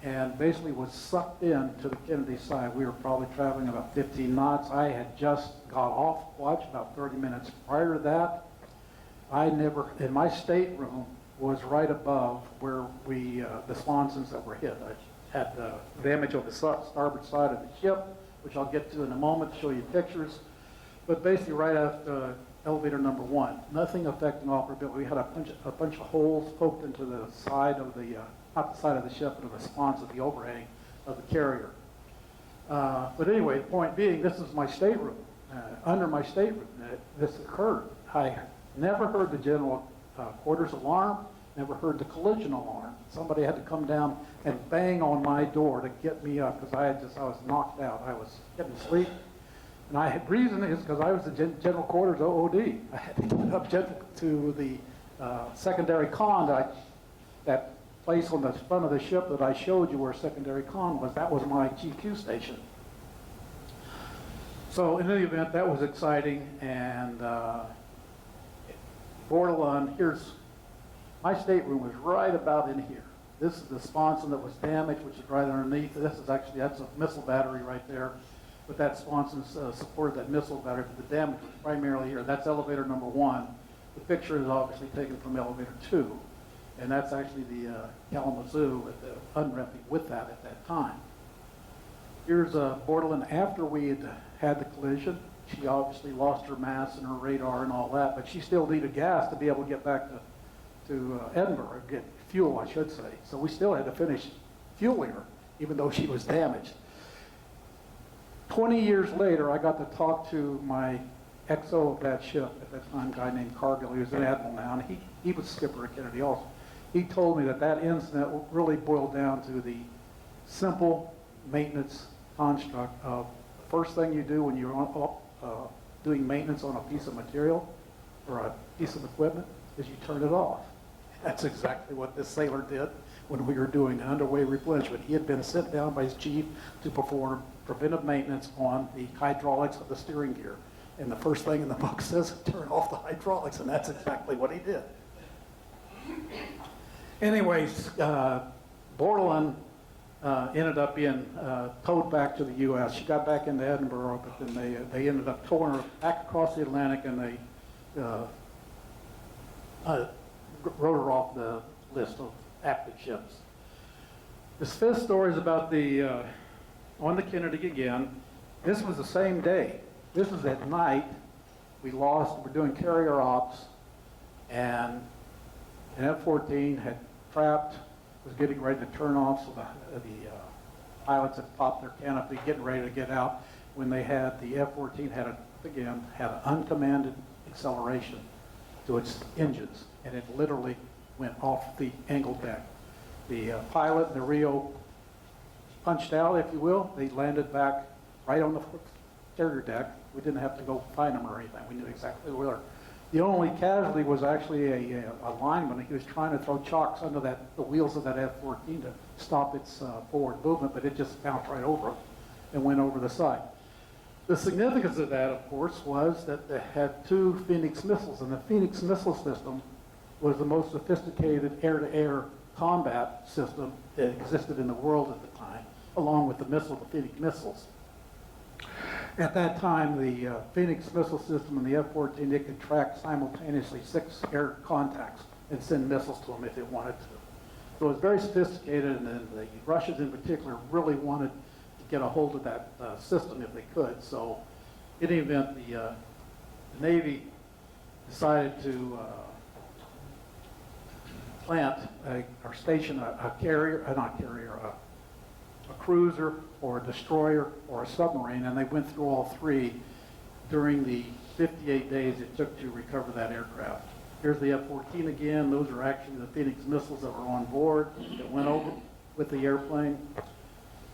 and basically was sucked in to the Kennedy side. We were probably traveling about 15 knots. I had just got off watch about 30 minutes prior to that. In my stateroom was right above where the sponsons that were hit. I had damage on the starboard side of the ship, which I'll get to in a moment to show you pictures. But basically right after elevator number 1, nothing affecting operability. We had a bunch of holes poked into the side of the, not the side of the ship, but the sponsons of the overhang of the carrier. But anyway, the point being, this is my stateroom. Under my stateroom, this occurred. I never heard the general quarters alarm, never heard the collision alarm. Somebody had to come down and bang on my door to get me up because I was knocked out. I was getting asleep. And the reason is because I was the general quarters OOD. I had to get up to the secondary con, that place on the front of the ship that I showed you where secondary con was. That was my GQ station. So in any event, that was exciting. And Borderline, my stateroom was right about in here. This is the sponson that was damaged, which is right underneath. That's a missile battery right there. But that sponson supported that missile battery, but the damage was primarily here. That's elevator number 1. The picture is obviously taken from elevator 2. And that's actually the Kalamazoo at the unrepping with that at that time. Here's Borderland after we had the collision. She obviously lost her mass and her radar and all that, but she still needed gas to be able to get back to Edinburgh, get fuel, I should say. So we still had to finish fueling her, even though she was damaged. 20 years later, I got to talk to my XO of that ship at that time, a guy named Cargill. He was an admiral now, and he was skipper at Kennedy also. He told me that incident really boiled down to the simple maintenance construct of the first thing you do when you're doing maintenance on a piece of material or a piece of equipment is you turn it off. That's exactly what this sailor did when we were doing underway replenishment. He had been sent down by his chief to perform preventive maintenance on the hydraulics of the steering gear. And the first thing in the book says, turn off the hydraulics, and that's exactly what he did. Anyways, Borderland ended up being towed back to the U.S. She got back into Edinburgh, but then they ended up towing her back across the Atlantic, and they wrote her off the list of active ships. This fifth story is about on the Kennedy again. This was the same day. This was at night. We're doing carrier ops, and an F-14 had trapped, was getting ready to turn off, so the pilots had popped their canopy, getting ready to get out, when the F-14 had an uncommanded acceleration to its engines, and it literally went off the angle deck. The pilot and the Rio punched out, if you will. They landed back right on the carrier deck. We didn't have to go find them or anything. We knew exactly where they were. The only casualty was actually a lineman. He was trying to throw chocks under the wheels of that F-14 to stop its forward movement, but it just bounced right over it and went over the side. The significance of that, of course, was that they had 2 Phoenix missiles, and the Phoenix missile system was the most sophisticated air-to-air combat system that existed in the world at the time, along with the Phoenix missiles. At that time, the Phoenix missile system and the F-14, it could track simultaneously 6 air contacts and send missiles to them if it wanted to. So it was very sophisticated, and then the Russians in particular really wanted to get a hold of that system if they could. So in any event, the Navy decided to plant or station a cruiser or a destroyer or a submarine, and they went through all 3 during the 58 days it took to recover that aircraft. Here's the F-14 again. Those are actually the Phoenix missiles that were on board that went over with the airplane.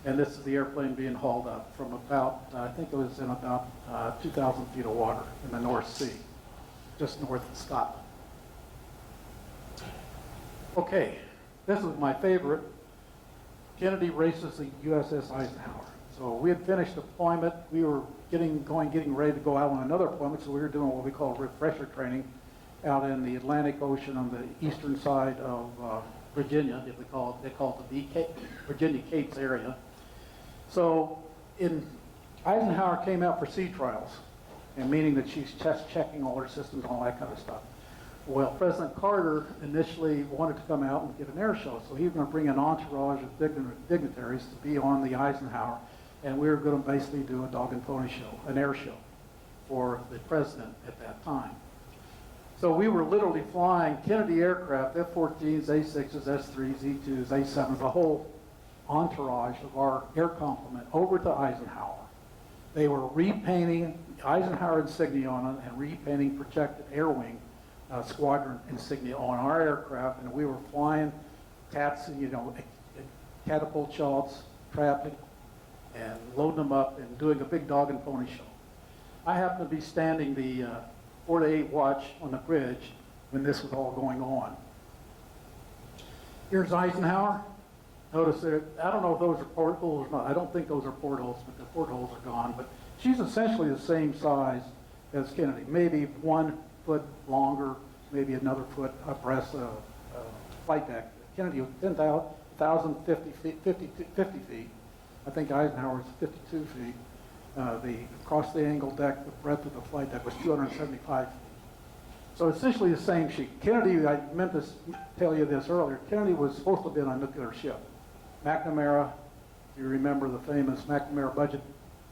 And this is the airplane being hauled up from about, I think it was in about 2,000 feet of water in the North Sea, just north of Scotland. Okay, this is my favorite. Kennedy races the USS Eisenhower. So we had finished deployment. We were getting ready to go out on another deployment, so we were doing what we call refresher training out in the Atlantic Ocean on the eastern side of Virginia, they call it the Virginia Capes area. So Eisenhower came out for sea trials, and meaning that she's just checking all her systems and all that kind of stuff. Well, President Carter initially wanted to come out and get an air show, so he was going to bring an entourage of dignitaries to be on the Eisenhower, and we were going to basically do a dog and pony show, an air show for the president at that time. So we were literally flying Kennedy aircraft, F-14s, A-6s, S-3s, E-2s, A-7s, the whole entourage of our air complement over to Eisenhower. They were repainting Eisenhower insignia on it and repainting projected air wing squadron insignia on our aircraft, and we were flying catapult shots, trapping, and loading them up and doing a big dog and pony show. I happened to be standing the 4 to 8 watch on the bridge when this was all going on. Here's Eisenhower. Notice that, I don't know if those are portholes or not. I don't think those are portholes, but the portholes are gone. But she's essentially the same size as Kennedy, maybe 1 foot longer, maybe another foot abreast of flight deck. Kennedy was 10,050 feet. I think Eisenhower was 52 feet. Across the angle deck, the breadth of the flight deck was 275 feet. So essentially the same sheet. Kennedy, I meant to tell you this earlier, Kennedy was supposed to have been a nuclear ship. McNamara, if you remember the famous McNamara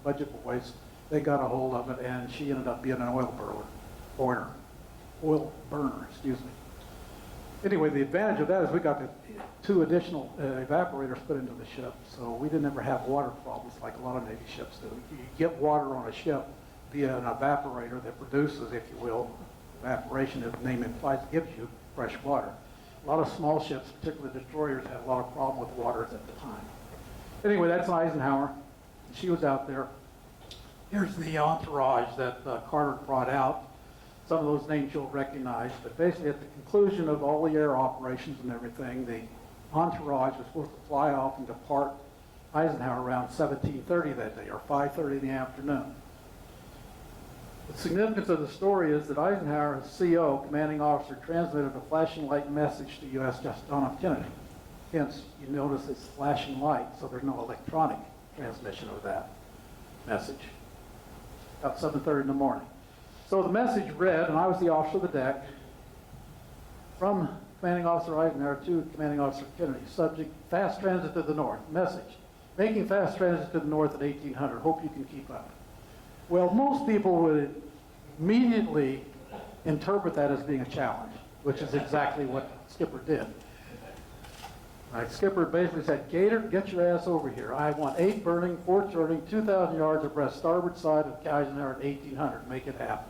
budget boys, they got a hold of it, and she ended up being an oil burner, excuse me. Anyway, the advantage of that is we got the 2 additional evaporators put into the ship, so we didn't ever have water problems like a lot of Navy ships do. You get water on a ship via an evaporator that produces, if you will, evaporation, as the name implies, gives you fresh water. A lot of small ships, particularly destroyers, had a lot of problem with waters at the time. Anyway, that's Eisenhower. She was out there. Here's the entourage that Carter brought out. Some of those names you'll recognize, but basically at the conclusion of all the air operations and everything, the entourage was supposed to fly off and depart Eisenhower around 17:30 that day, or 5:30 in the afternoon. The significance of the story is that Eisenhower, as CO, commanding officer, transmitted a flashing light message to U.S. John F. Kennedy. Hence, you notice it's flashing light, so there's no electronic transmission of that message. About 7:30 in the morning. So the message read, and I was the officer of the deck, from Commanding Officer Eisenhower to Commanding Officer Kennedy. Subject, fast transit to the north. Message, making fast transit to the north at 1800. Hope you can keep up. Well, most people would immediately interpret that as being a challenge, which is exactly what Skipper did. Skipper basically said, Gator, get your ass over here. I want 8 burning, 4 turning, 2,000 yards abreast starboard side of Eisenhower at 1800. Make it happen.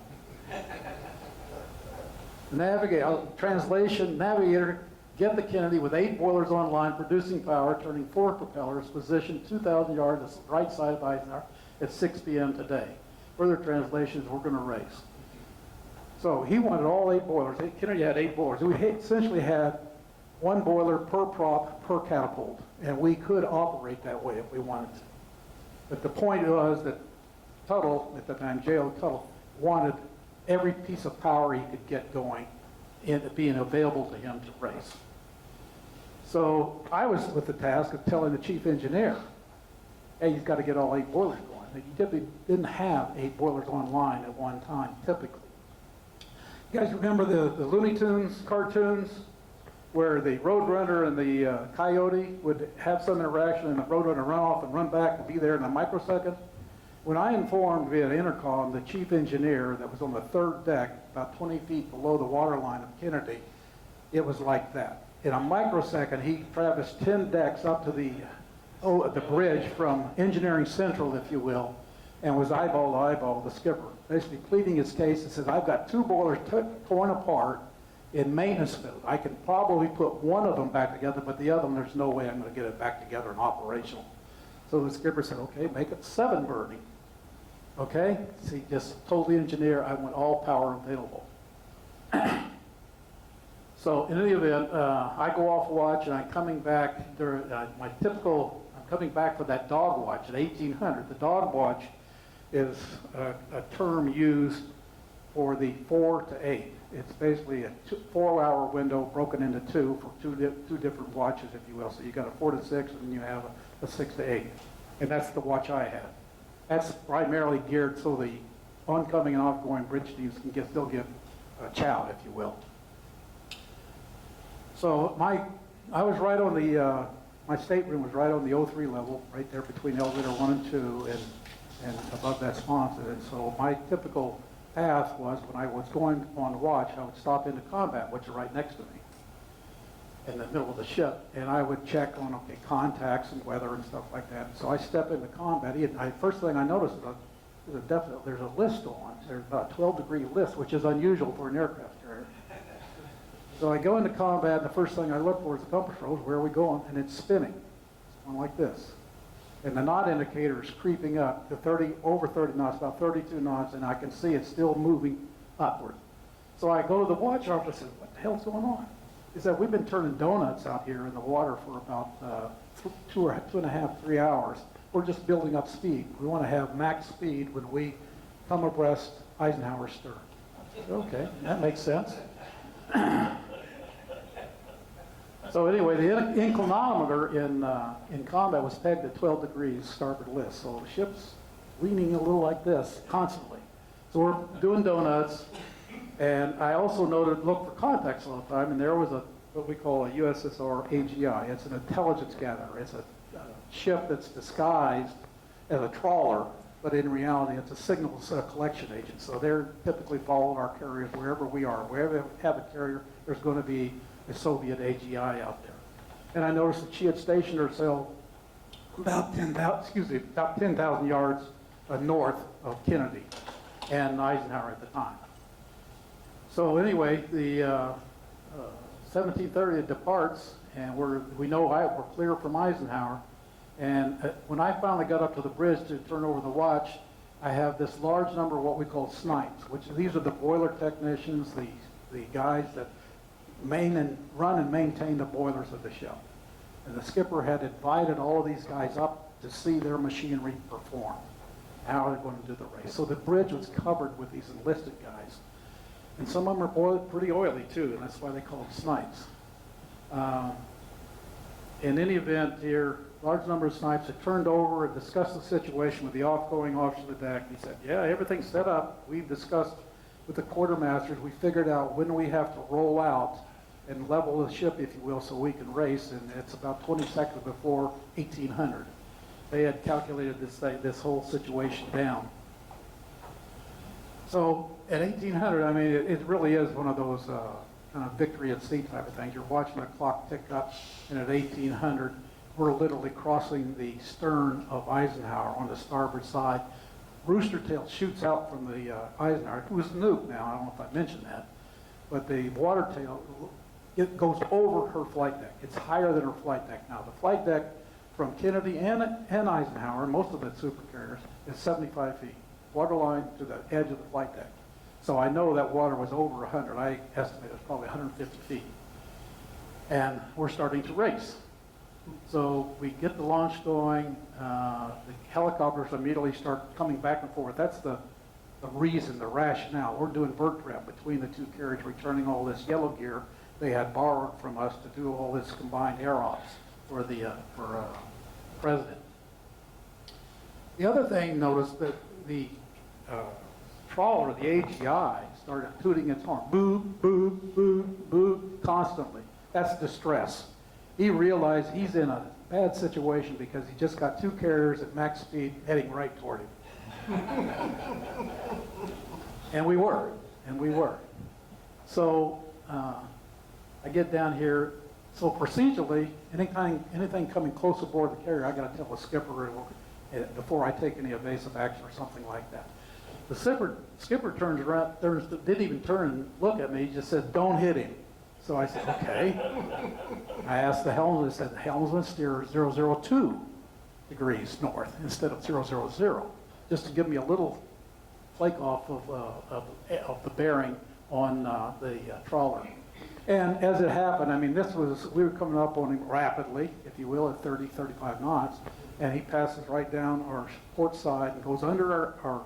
Translation, navigator, get the Kennedy with 8 boilers online, producing power, turning 4 propellers, position 2,000 yards right side of Eisenhower at 6 p.m. today. Further translations, we're going to race. So he wanted all 8 boilers. Kennedy had 8 boilers. We essentially had 1 boiler per prop per catapult, and we could operate that way if we wanted to. But the point was that Tuttle, at the time, J.O. Tuttle, wanted every piece of power he could get going and being available to him to race. So I was with the task of telling the chief engineer, hey, he's got to get all 8 boilers going. He typically didn't have 8 boilers online at one time, typically. You guys remember the Looney Tunes cartoons where the Roadrunner and the Coyote would have some interaction and the Roadrunner run off and run back and be there in a microsecond? When I informed via intercom the chief engineer that was on the 3rd deck, about 20 feet below the waterline of Kennedy, it was like that. In a microsecond, he traversed 10 decks up to the bridge from Engineering Central, if you will, and was eyeball to eyeball with the skipper, basically pleading his case and says, I've got 2 boilers torn apart in maintenance mode. I can probably put one of them back together, but the other one, there's no way I'm going to get it back together and operational. So the skipper said, okay, make it 7 burning. Okay? So he just told the engineer, I want all power available. So in any event, I go off watch and I'm coming back, I'm coming back for that dog watch at 1800. The dog watch is a term used for the 4 to 8. It's basically a 4-hour window broken into 2 for two different watches, if you will. So you got a 4 to 6 and you have a 6 to 8. And that's the watch I had. That's primarily geared so the oncoming and outgoing bridge teams can still get chowed, if you will. So I was right on the, my stateroom was right on the 03 level, right there between elevator 1 and 2 and above that sponson. And so my typical path was when I was going on watch, I would stop into combat, which is right next to me in the middle of the ship, and I would check on contacts and weather and stuff like that. So I step into combat. First thing I noticed is there's a list on. There's about a 12-degree list, which is unusual for an aircraft carrier. So I go into combat, and the first thing I look for is the compass rose. Where are we going? And it's spinning. It's going like this. And the knot indicator is creeping up to over 30 knots, about 32 knots, and I can see it's still moving upward. So I go to the watch officer and say, what the hell's going on? He said, we've been turning donuts out here in the water for about 2.5, 3 hours. We're just building up speed. We want to have max speed when we come abreast Eisenhower's stern. Okay, that makes sense. So anyway, the inclinometer in combat was pegged at 12 degrees starboard list. So the ship's leaning a little like this constantly. So we're doing donuts. And I also looked for contacts all the time, and there was what we call a USSR AGI. It's an intelligence gatherer. It's a ship that's disguised as a trawler, but in reality, it's a signals collection agent. So they're typically following our carriers wherever we are. Wherever we have a carrier, there's going to be a Soviet AGI out there. And I noticed that she had stationed herself about 10,000 yards north of Kennedy and Eisenhower at the time. So anyway, the 1730 it departs, and we know we're clear from Eisenhower. And when I finally got up to the bridge to turn over the watch, I have this large number of what we call snipes, which these are the boiler technicians, the guys that run and maintain the boilers of the ship. And the skipper had invited all of these guys up to see their machinery perform, how they're going to do the race. So the bridge was covered with these enlisted guys. And some of them are pretty oily too, and that's why they call them snipes. In any event here, large number of snipes had turned over and discussed the situation with the outgoing officer of the deck. He said, yeah, everything's set up. We've discussed with the quartermasters. We figured out when we have to roll out and level the ship, if you will, so we can race, and it's about 20 seconds before 1800. They had calculated this whole situation down. So at 1800, I mean, it really is one of those kind of victory at sea type of things. You're watching the clock tick up, and at 1800, we're literally crossing the stern of Eisenhower on the starboard side. Rooster tail shoots out from the Eisenhower, who was a nuke now, I don't know if I mentioned that, but the water tail, it goes over her flight deck. It's higher than her flight deck now. The flight deck from Kennedy and Eisenhower, and most of the supercarriers, is 75 feet. Waterline to the edge of the flight deck. So I know that water was over 100. I estimate it was probably 150 feet. And we're starting to race. So we get the launch going. The helicopters immediately start coming back and forth. That's the reason, the rationale. We're doing vert trap between the two carriers, returning all this yellow gear they had borrowed from us to do all this combined air ops for the president. The other thing, notice that the trawler, the AGI, started tooting its horn. Boo, boo, boo, boo, constantly. That's distress. He realized he's in a bad situation because he just got two carriers at max speed heading right toward him. And we were. So I get down here. So procedurally, anything coming close aboard the carrier, I got to tell the skipper before I take any evasive action or something like that. The skipper turns around, didn't even turn and look at me. He just said, "Don't hit him." So I said, "Okay." I asked the helmsman. I said, "The helmsman steer 002 degrees north instead of 000, just to give me a little flake off of the bearing on the trawler." And as it happened, I mean, we were coming up on him rapidly, if you will, at 30, 35 knots, and he passes right down our port side and goes under our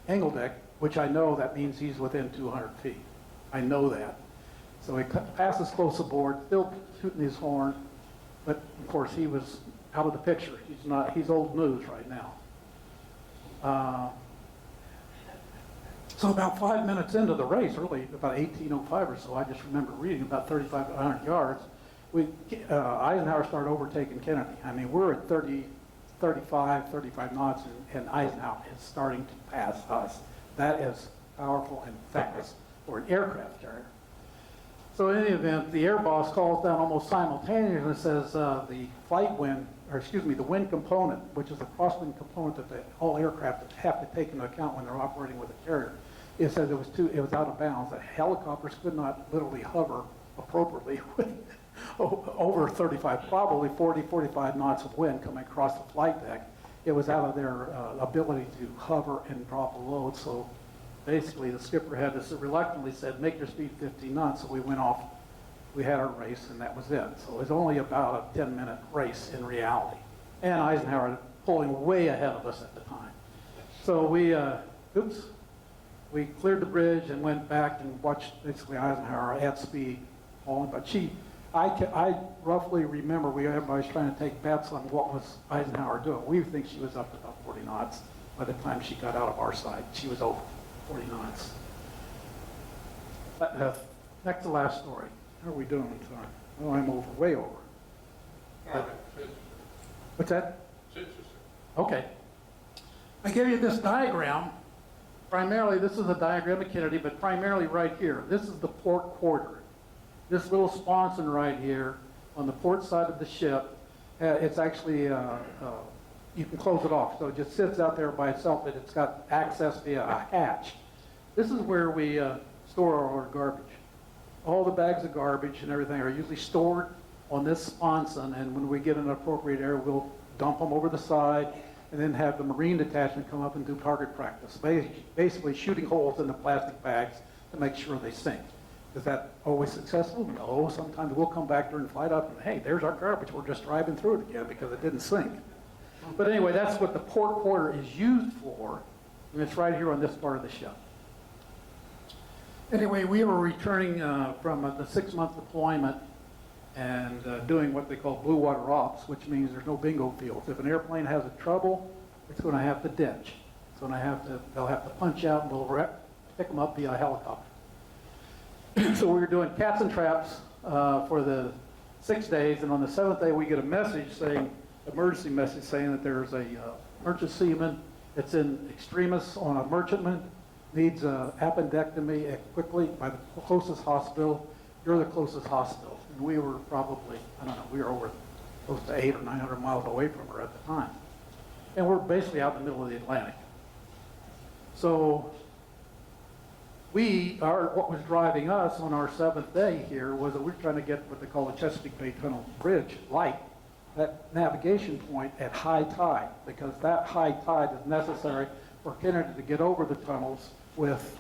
angle deck, which I know that means he's within 200 feet. I know that. So he passes close aboard, still shooting his horn, but of course he was out of the picture. He's old news right now. So about 5 minutes into the race, really about 18:05 or so, I just remember reading about 3,500 yards, Eisenhower started overtaking Kennedy. I mean, we're at 35 knots, and Eisenhower is starting to pass us. That is powerful and fast for an aircraft carrier. So in any event, the air boss calls down almost simultaneously and says the the wind component, which is the crosswind component that all aircraft have to take into account when they're operating with a carrier. It said it was out of bounds. The helicopters could not literally hover appropriately with over 35, probably 40, 45 knots of wind coming across the flight deck. It was out of their ability to hover and drop a load. So basically the skipper had to reluctantly said, "Make your speed 15 knots. So we went off. We had our race, and that was it. So it was only about a 10-minute race in reality. And Eisenhower pulling way ahead of us at the time. So we cleared the bridge and went back and watched basically Eisenhower at speed falling. But I roughly remember everybody was trying to take bets on what was Eisenhower doing. We think she was up to about 40 knots. By the time she got out of our side, she was over 40 knots. Next to last story. How are we doing on time? Oh, I'm over, way over. What's that? Okay. I gave you this diagram. Primarily, this is a diagram of Kennedy, but primarily right here. This is the port quarter. This little sponson right here on the port side of the ship, it's actually, you can close it off. So it just sits out there by itself, but it's got access via a hatch. This is where we store our garbage. All the bags of garbage and everything are usually stored on this sponson, and when we get an appropriate area, we'll dump them over the side and then have the Marine detachment come up and do target practice, basically shooting holes in the plastic bags to make sure they sink. Is that always successful? No. Sometimes we'll come back during flight up and, hey, there's our garbage. We're just driving through it again because it didn't sink. But anyway, that's what the port quarter is used for, and it's right here on this part of the ship. Anyway, we were returning from the 6-month deployment and doing what they call blue water ops, which means there's no bingo fields. If an airplane has a trouble, it's going to have to ditch. They'll have to punch out, and we'll pick them up via a helicopter. So we were doing cats and traps for the 6 days, and on the 7th day, we get a message saying, emergency message saying that there's a merchant seaman that's in extremis on a merchantman, needs a appendectomy quickly by the closest hospital. You're the closest hospital. And we were probably, I don't know, we were over close to 800 or 900 miles away from her at the time. And we're basically out in the middle of the Atlantic. So what was driving us on our 7th day here was that we were trying to get what they call the Chesapeake Bay Tunnel Bridge light, that navigation point at high tide, because that high tide is necessary for Kennedy to get over the tunnels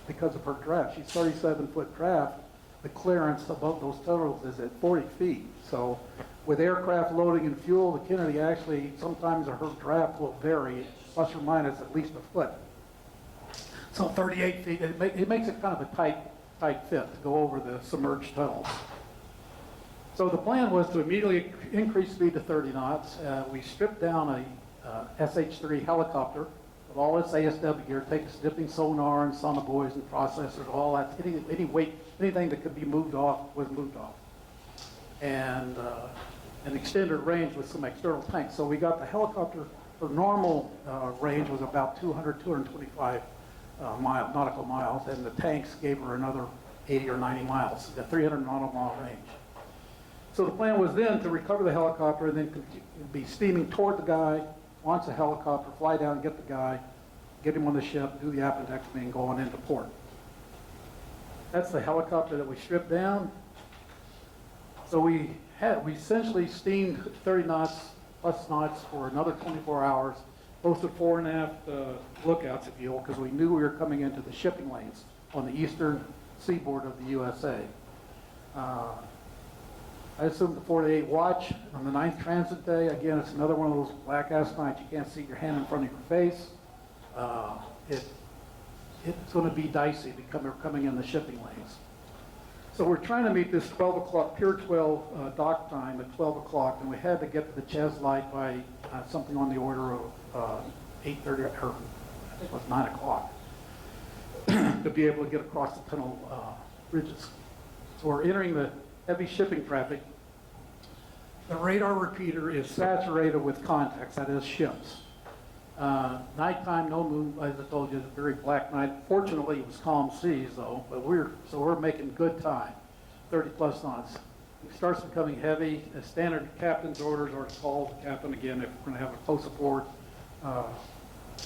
because of her draft. She's 37-foot draft. The clearance above those tunnels is at 40 feet. So with aircraft loading and fuel, the Kennedy actually, sometimes her draft will vary, plus or minus at least a foot. So 38 feet, it makes it kind of a tight fit to go over the submerged tunnels. So the plan was to immediately increase speed to 30 knots. We stripped down a SH-3 helicopter with all its ASW gear, take its dipping sonar and sonobuoys and processors, all that, any weight, anything that could be moved off was moved off. And an extended range with some external tanks. So we got the helicopter, her normal range was about 225 nautical miles, and the tanks gave her another 80 or 90 miles, a 300 nautical mile range. So the plan was then to recover the helicopter and then be steaming toward the guy, launch the helicopter, fly down, get the guy, get him on the ship, do the appendectomy, and go on into port. That's the helicopter that we stripped down. So we essentially steamed 30 knots plus knots for another 24 hours, posted fore and aft lookouts, if you will, because we knew we were coming into the shipping lanes on the eastern seaboard of the USA. I assumed the 4 to 8 watch on the 9th transit day. Again, it's another one of those black-ass nights. You can't see your hand in front of your face. It's going to be dicey because we're coming in the shipping lanes. So we're trying to meet this 12 o'clock, Pier 12 dock time at 12 o'clock, and we had to get to the Ches light by something on the order of 8:30, or I think it was 9 o'clock, to be able to get across the tunnel bridges. So we're entering the heavy shipping traffic. The radar repeater is saturated with contacts, that is ships. Nighttime, no moon, as I told you, it's a very black night. Fortunately, it was calm seas though, but we're making good time, 30 plus knots. It starts becoming heavy. The standard captain's orders are to call the captain again if we're going to have a close aboard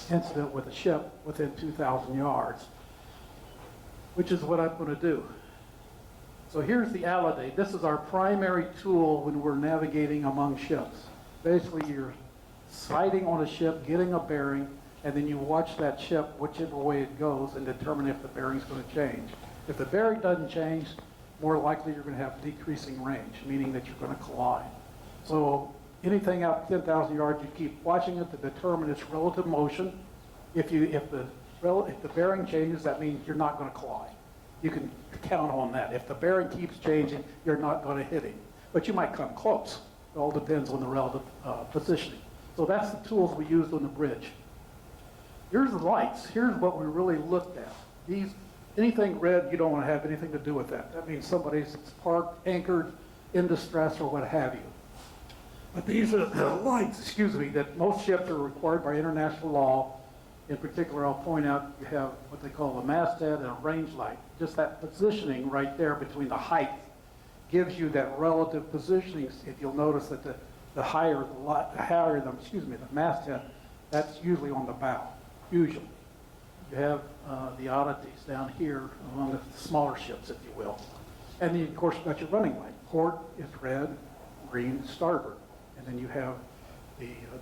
incident with a ship within 2,000 yards, which is what I'm going to do. So here's the alidade. This is our primary tool when we're navigating among ships. Basically, you're sighting on a ship, getting a bearing, and then you watch that ship, whichever way it goes, and determine if the bearing's going to change. If the bearing doesn't change, more likely you're going to have decreasing range, meaning that you're going to collide. So anything out 10,000 yards, you keep watching it to determine its relative motion. If the bearing changes, that means you're not going to collide. You can count on that. If the bearing keeps changing, you're not going to hit him. But you might come close. It all depends on the relative positioning. So that's the tools we used on the bridge. Here's the lights. Here's what we really looked at. Anything red, you don't want to have anything to do with that. That means somebody's parked, anchored, in distress, or what have you. But these are the lights, that most ships are required by international law. In particular, I'll point out you have what they call a masthead and a range light. Just that positioning right there between the height gives you that relative positioning. If you'll notice that the higher the masthead, that's usually on the bow, usually. You have the oddities down here among the smaller ships, if you will. And then, of course, you've got your running light. Port is red, green, starboard. And then you have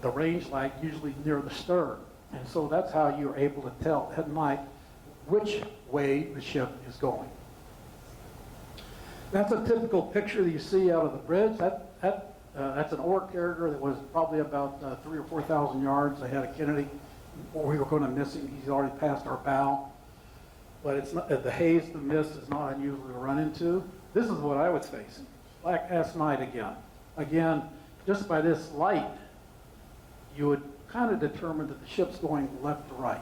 the range light usually near the stern. And so that's how you're able to tell at night which way the ship is going. That's a typical picture that you see out of the bridge. That's an ore carrier that was probably about 3,000 or 4,000 yards ahead of Kennedy. We were going to miss him. He's already passed our bow. But it's not, the haze, the mist is not unusual to run into. This is what I was facing. Black-ass night again. Again, just by this light, you would kind of determine that the ship's going left to right.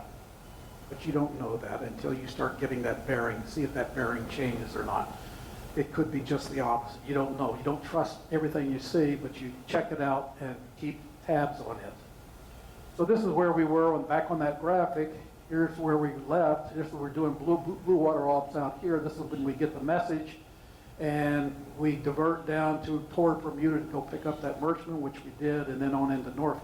But you don't know that until you start getting that bearing, see if that bearing changes or not. it could be just the opposite. You don't know. You don't trust everything you see, but you check it out and keep tabs on it. So this is where we were back on that graphic. Here's where we left. Here's where we're doing blue water ops out here. This is when we get the message, and we divert down toward Bermuda to go pick up that merchantman, which we did, and then on into Norfolk.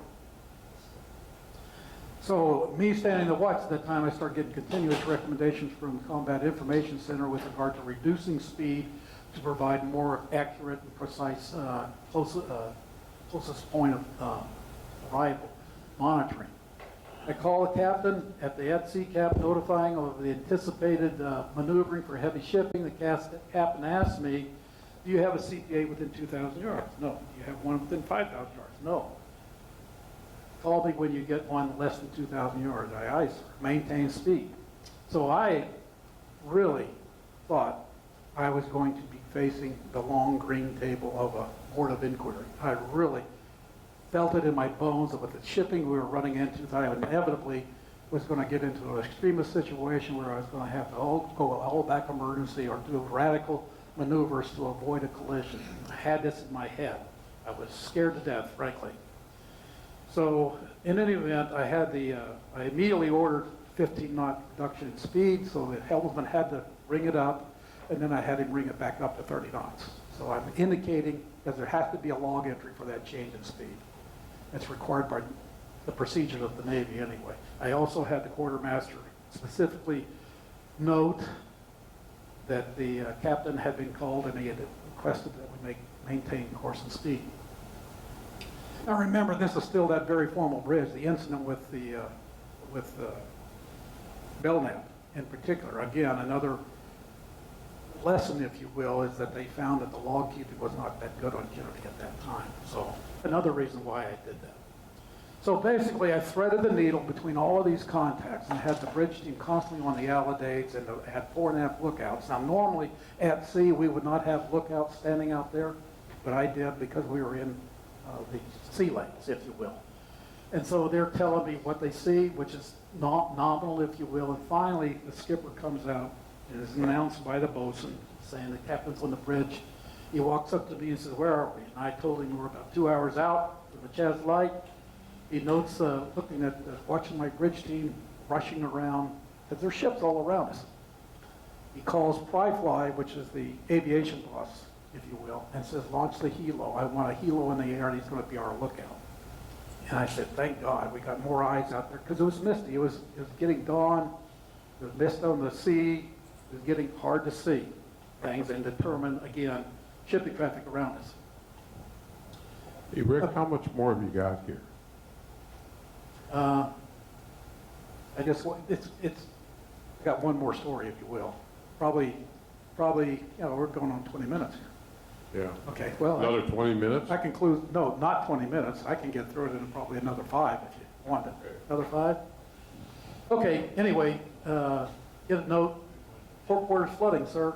So me standing the watch at that time, I started getting continuous recommendations from the Combat Information Center with regard to reducing speed to provide more accurate and precise closest point of arrival monitoring. I call the captain at the at-sea cap notifying of the anticipated maneuvering for heavy shipping. The captain asked me, do you have a CPA within 2,000 yards? No. Do you have one within 5,000 yards? No. Call me when you get one less than 2,000 yards. Aye, sir. Maintain speed. So I really thought I was going to be facing the long green table of a board of inquiry. I really felt it in my bones that with the shipping we were running into, that I inevitably was going to get into an extremist situation where I was going to have to go all back emergency or do radical maneuvers to avoid a collision. I had this in my head. I was scared to death, frankly. So in any event, I immediately ordered 15-knot reduction in speed, so the helmsman had to bring it up, and then I had him bring it back up to 30 knots. So I'm indicating that there has to be a log entry for that change in speed. It's required by the procedures of the Navy anyway. I also had the quartermaster specifically note that the captain had been called and he had requested that we maintain course and speed. Now remember, this is still that very formal bridge. The incident with the Belknap in particular, again, another lesson, if you will, is that they found that the log keeping was not that good on Kennedy at that time. So another reason why I did that. So basically, I threaded the needle between all of these contacts and had the bridge team constantly on the alidades and had 4.5 lookouts. Now normally at sea we would not have lookouts standing out there, but I did because we were in the sea lanes, if you will. And so they're telling me what they see, which is nominal, if you will. And finally, the skipper comes out and is announced by the bosun saying the captain's on the bridge. He walks up to me and says, "Where are we?" And I told him we're about 2 hours out from the Chaz Light. He notes, looking at, watching my bridge team rushing around, because there's ships all around us. He calls Pryfly, which is the aviation boss, if you will, and says, "Launch the helo. I want a helo in the air, and he's going to be our lookout." And I said, "Thank God, we got more eyes out there," because it was misty. It was getting dawn. There was mist on the sea. It was getting hard to see things and determine, again, shipping traffic around us. Hey, Rick, how much more have you got here? I just, I got one more story, if you will. Probably, we're going on 20 minutes here. Yeah. Okay, well. Another 20 minutes? I conclude, no, not 20 minutes. I can get through it in probably another 5 if you want it. Okay. Another 5? Okay, anyway, get a note, port quarters flooding, sir.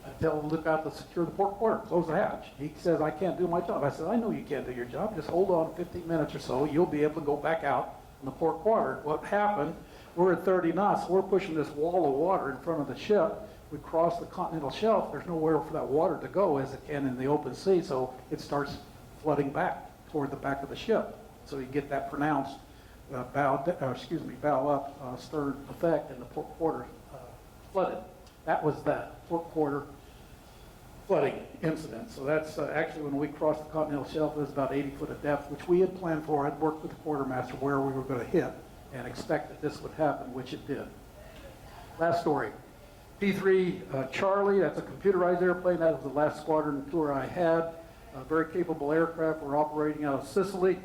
I tell him, look out to secure the port quarter, close the hatch. He says, "I can't do my job." I said, "I know you can't do your job. Just hold on 15 minutes or so. You'll be able to go back out in the port quarter." What happened, we're at 30 knots. We're pushing this wall of water in front of the ship. We cross the continental shelf. There's nowhere for that water to go as it can in the open sea, so it starts flooding back toward the back of the ship. So you get that pronounced bow up, stern effect, and the port quarter flooded. That was that port quarter flooding incident. So that's actually when we crossed the continental shelf, it was about 80 foot of depth, which we had planned for. I'd worked with the quartermaster where we were going to hit and expect that this would happen, which it did. Last story. P-3 Charlie, that's a computerized airplane. That was the last squadron tour I had. A very capable aircraft. We're operating out of Sicily.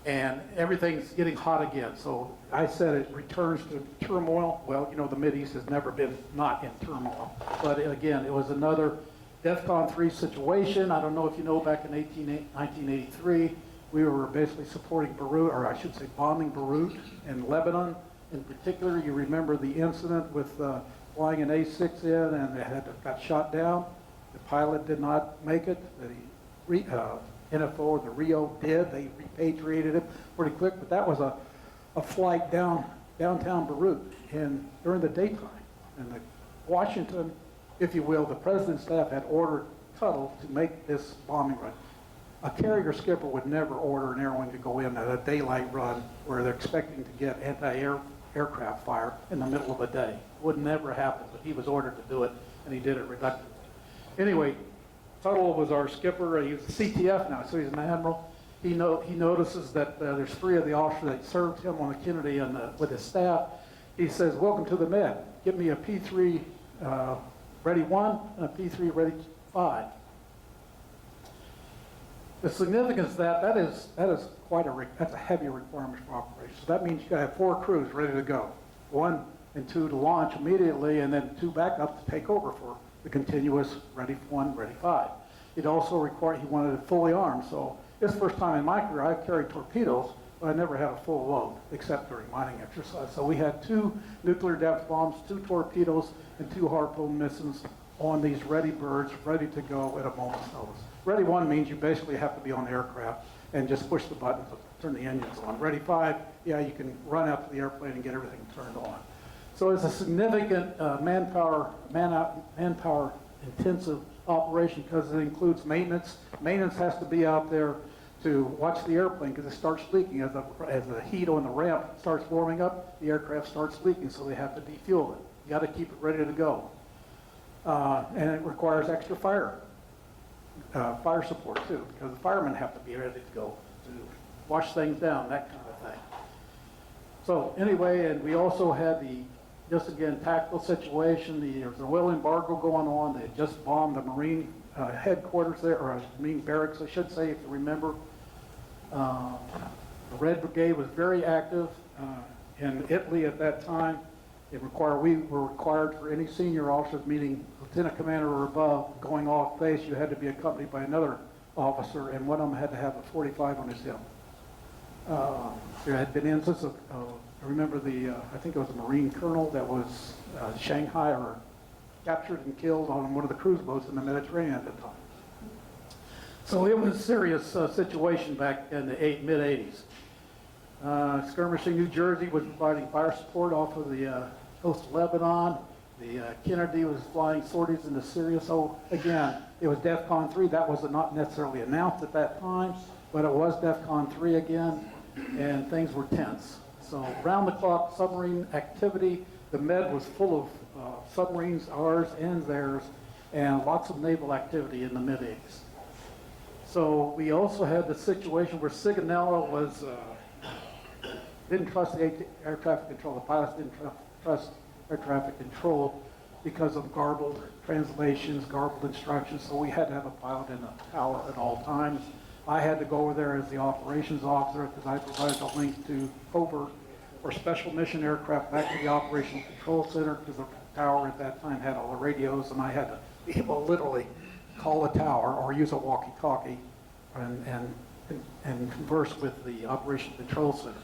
And everything's getting hot again. So I said it returns to turmoil. Well, you know, the Mideast has never been not in turmoil. But again, it was another DEFCON 3 situation. I don't know if you know, back in 1983, we were basically supporting Beirut, or I should say bombing Beirut in Lebanon. In particular, you remember the incident with flying an A-6 in and it got shot down. The pilot did not make it. The NFO, the Rio did. They repatriated him pretty quick, but that was a flight downtown Beirut during the daytime. And the Washington, if you will, the president's staff had ordered Tuttle to make this bombing run. A carrier skipper would never order an air wing to go in at a daylight run where they're expecting to get aircraft fire in the middle of the day. Would never happen, but he was ordered to do it, and he did it reluctantly. Anyway, Tuttle was our skipper. He was a CTF now, so he's an admiral. He notices that there's 3 of the officers that served him on the Kennedy and with his staff. He says, "Welcome to the Med. Give me a P3 ready 1 and a P3 ready 5." The significance of that is that's a heavy requirement for operations. So that means you got to have 4 crews ready to go, 1 and 2 to launch immediately, and then 2 backup to take over for the continuous ready 1, ready 5. It also required he wanted it fully armed. So this first time in my career I've carried torpedoes, but I never had a full load except during mining exercise. So we had 2 nuclear depth bombs, 2 torpedoes, and 2 harpoon missiles on these ready birds, ready to go at a moment's notice. Ready 1 means you basically have to be on the aircraft and just push the button to turn the engines on. Ready 5, yeah, you can run out to the airplane and get everything turned on. So it's a significant manpower intensive operation because it includes maintenance. Maintenance has to be out there to watch the airplane because it starts leaking. As the heat on the ramp starts warming up, the aircraft starts leaking, so they have to defuel it. You got to keep it ready to go. And it requires extra fire support too, because the firemen have to be ready to go to wash things down, that kind of thing. So anyway, and we also had just again, tactical situation. There was an oil embargo going on. They had just bombed the Marine headquarters there, or Marine barracks, I should say, if you remember. The Red Brigade was very active in Italy at that time. We were required for any senior officers, meaning lieutenant commander or above, going off base, you had to be accompanied by another officer, and one of them had to have a 45 on his hip. There had been instances of, I remember I think it was a Marine colonel that was Shanghai or captured and killed on one of the cruise boats in the Mediterranean at the time. So it was a serious situation back in the mid-80s. Skirmishing New Jersey was providing fire support off of the coast of Lebanon. The Kennedy was flying sorties into Syria. So again, it was DEFCON 3. That was not necessarily announced at that time, but it was DEFCON 3 again, and things were tense. So round-the-clock submarine activity. The Med was full of submarines, ours and theirs, and lots of naval activity in the mid-80s. So we also had the situation where Sigonella didn't trust the air traffic control. The pilots didn't trust air traffic control because of garbled translations, garbled instructions. So we had to have a pilot in the tower at all times. I had to go over there as the operations officer because I provided the link to covert or special mission aircraft back to the operational control center because the tower at that time had all the radios, and I had to be able to literally call the tower or use a walkie-talkie and converse with the operational control center.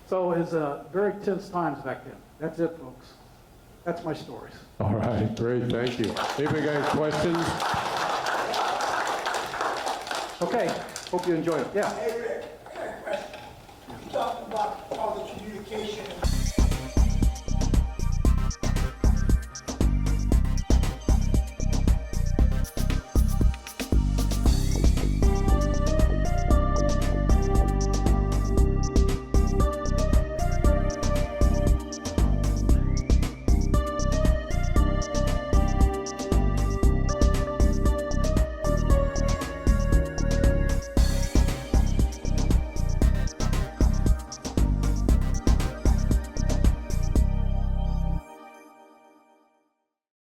So it was very tense times back then. That's it, folks. That's my stories. All right, great, thank you. Anybody got any questions? Okay, hope you enjoyed it. Yeah.